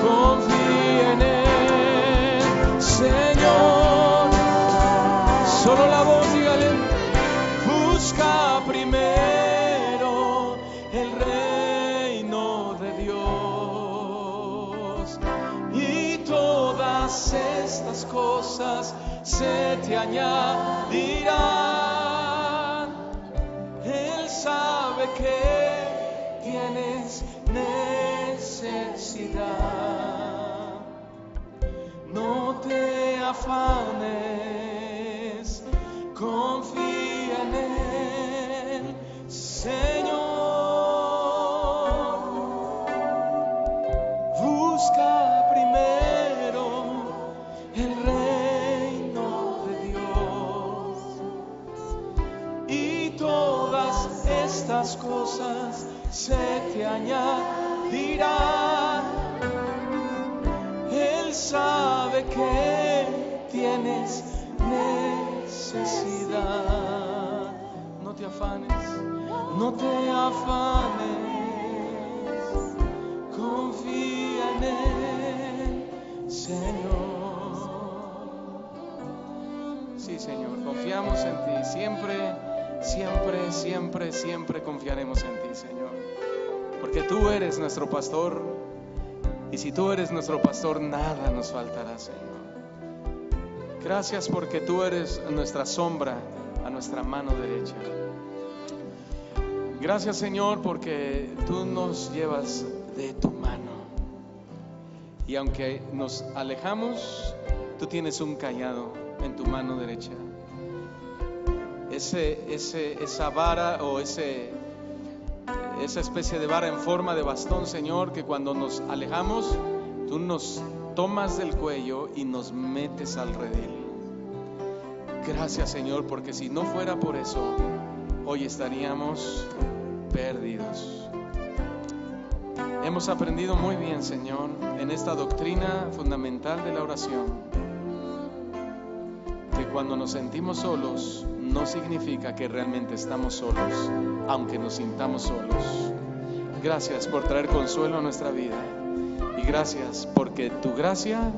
confía en Él, Señor. Solo la voz, dígale. Busca primero el reino de Dios y todas estas cosas se te añadirán. Él sabe que tienes necesidad. No te afanes, confía en Él, Señor. Busca primero el reino de Dios y todas estas cosas se te añadirán. Él sabe que tienes necesidad. No te afanes, no te afanes, confía en Él, Señor. Sí, Señor, confiamos en ti. Siempre confiaremos en ti, Señor. Porque tú eres nuestro pastor. Y si tú eres nuestro pastor, nada nos faltará, Señor. Gracias porque tú eres nuestra sombra a nuestra mano derecha. Gracias, Señor, porque tú nos llevas de tu mano. Y aunque nos alejamos, tú tienes un cayado en tu mano derecha. Esa vara o esa especie de vara en forma de bastón, Señor, que cuando nos alejamos, tú nos tomas del cuello y nos metes al redil. Gracias, Señor, porque si no fuera por eso, hoy estaríamos perdidos. Hemos aprendido muy bien, Señor, en esta doctrina fundamental de la oración, que cuando nos sentimos solos, no significa que realmente estamos solos, aunque nos sintamos solos. Gracias por traer consuelo a nuestra vida. Y gracias porque tu gracia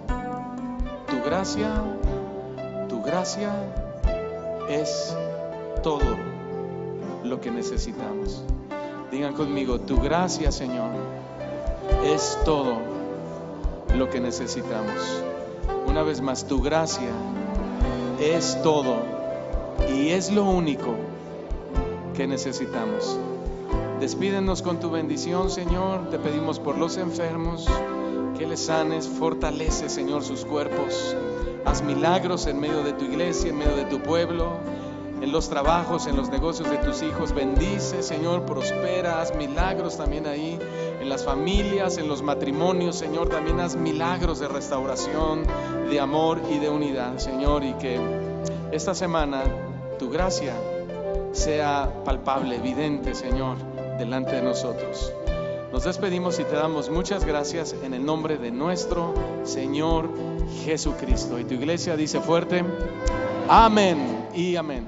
es todo lo que necesitamos. Digan conmigo, tu gracia, Señor, es todo lo que necesitamos. Una vez más, tu gracia es todo y es lo único que necesitamos. Despídenos con tu bendición, Señor. Te pedimos por los enfermos, que les sanes, fortalece, Señor, sus cuerpos. Haz milagros en medio de tu iglesia, en medio de tu pueblo, en los trabajos, en los negocios de tus hijos. Bendice, Señor, prospera, haz milagros también ahí, en las familias, en los matrimonios, Señor. También haz milagros de restauración, de amor y de unidad, Señor. Y que esta semana tu gracia sea palpable, evidente, Señor, delante de nosotros. Nos despedimos y te damos muchas gracias en el nombre de nuestro Señor Jesucristo. Y tu iglesia dice fuerte: amén y amén.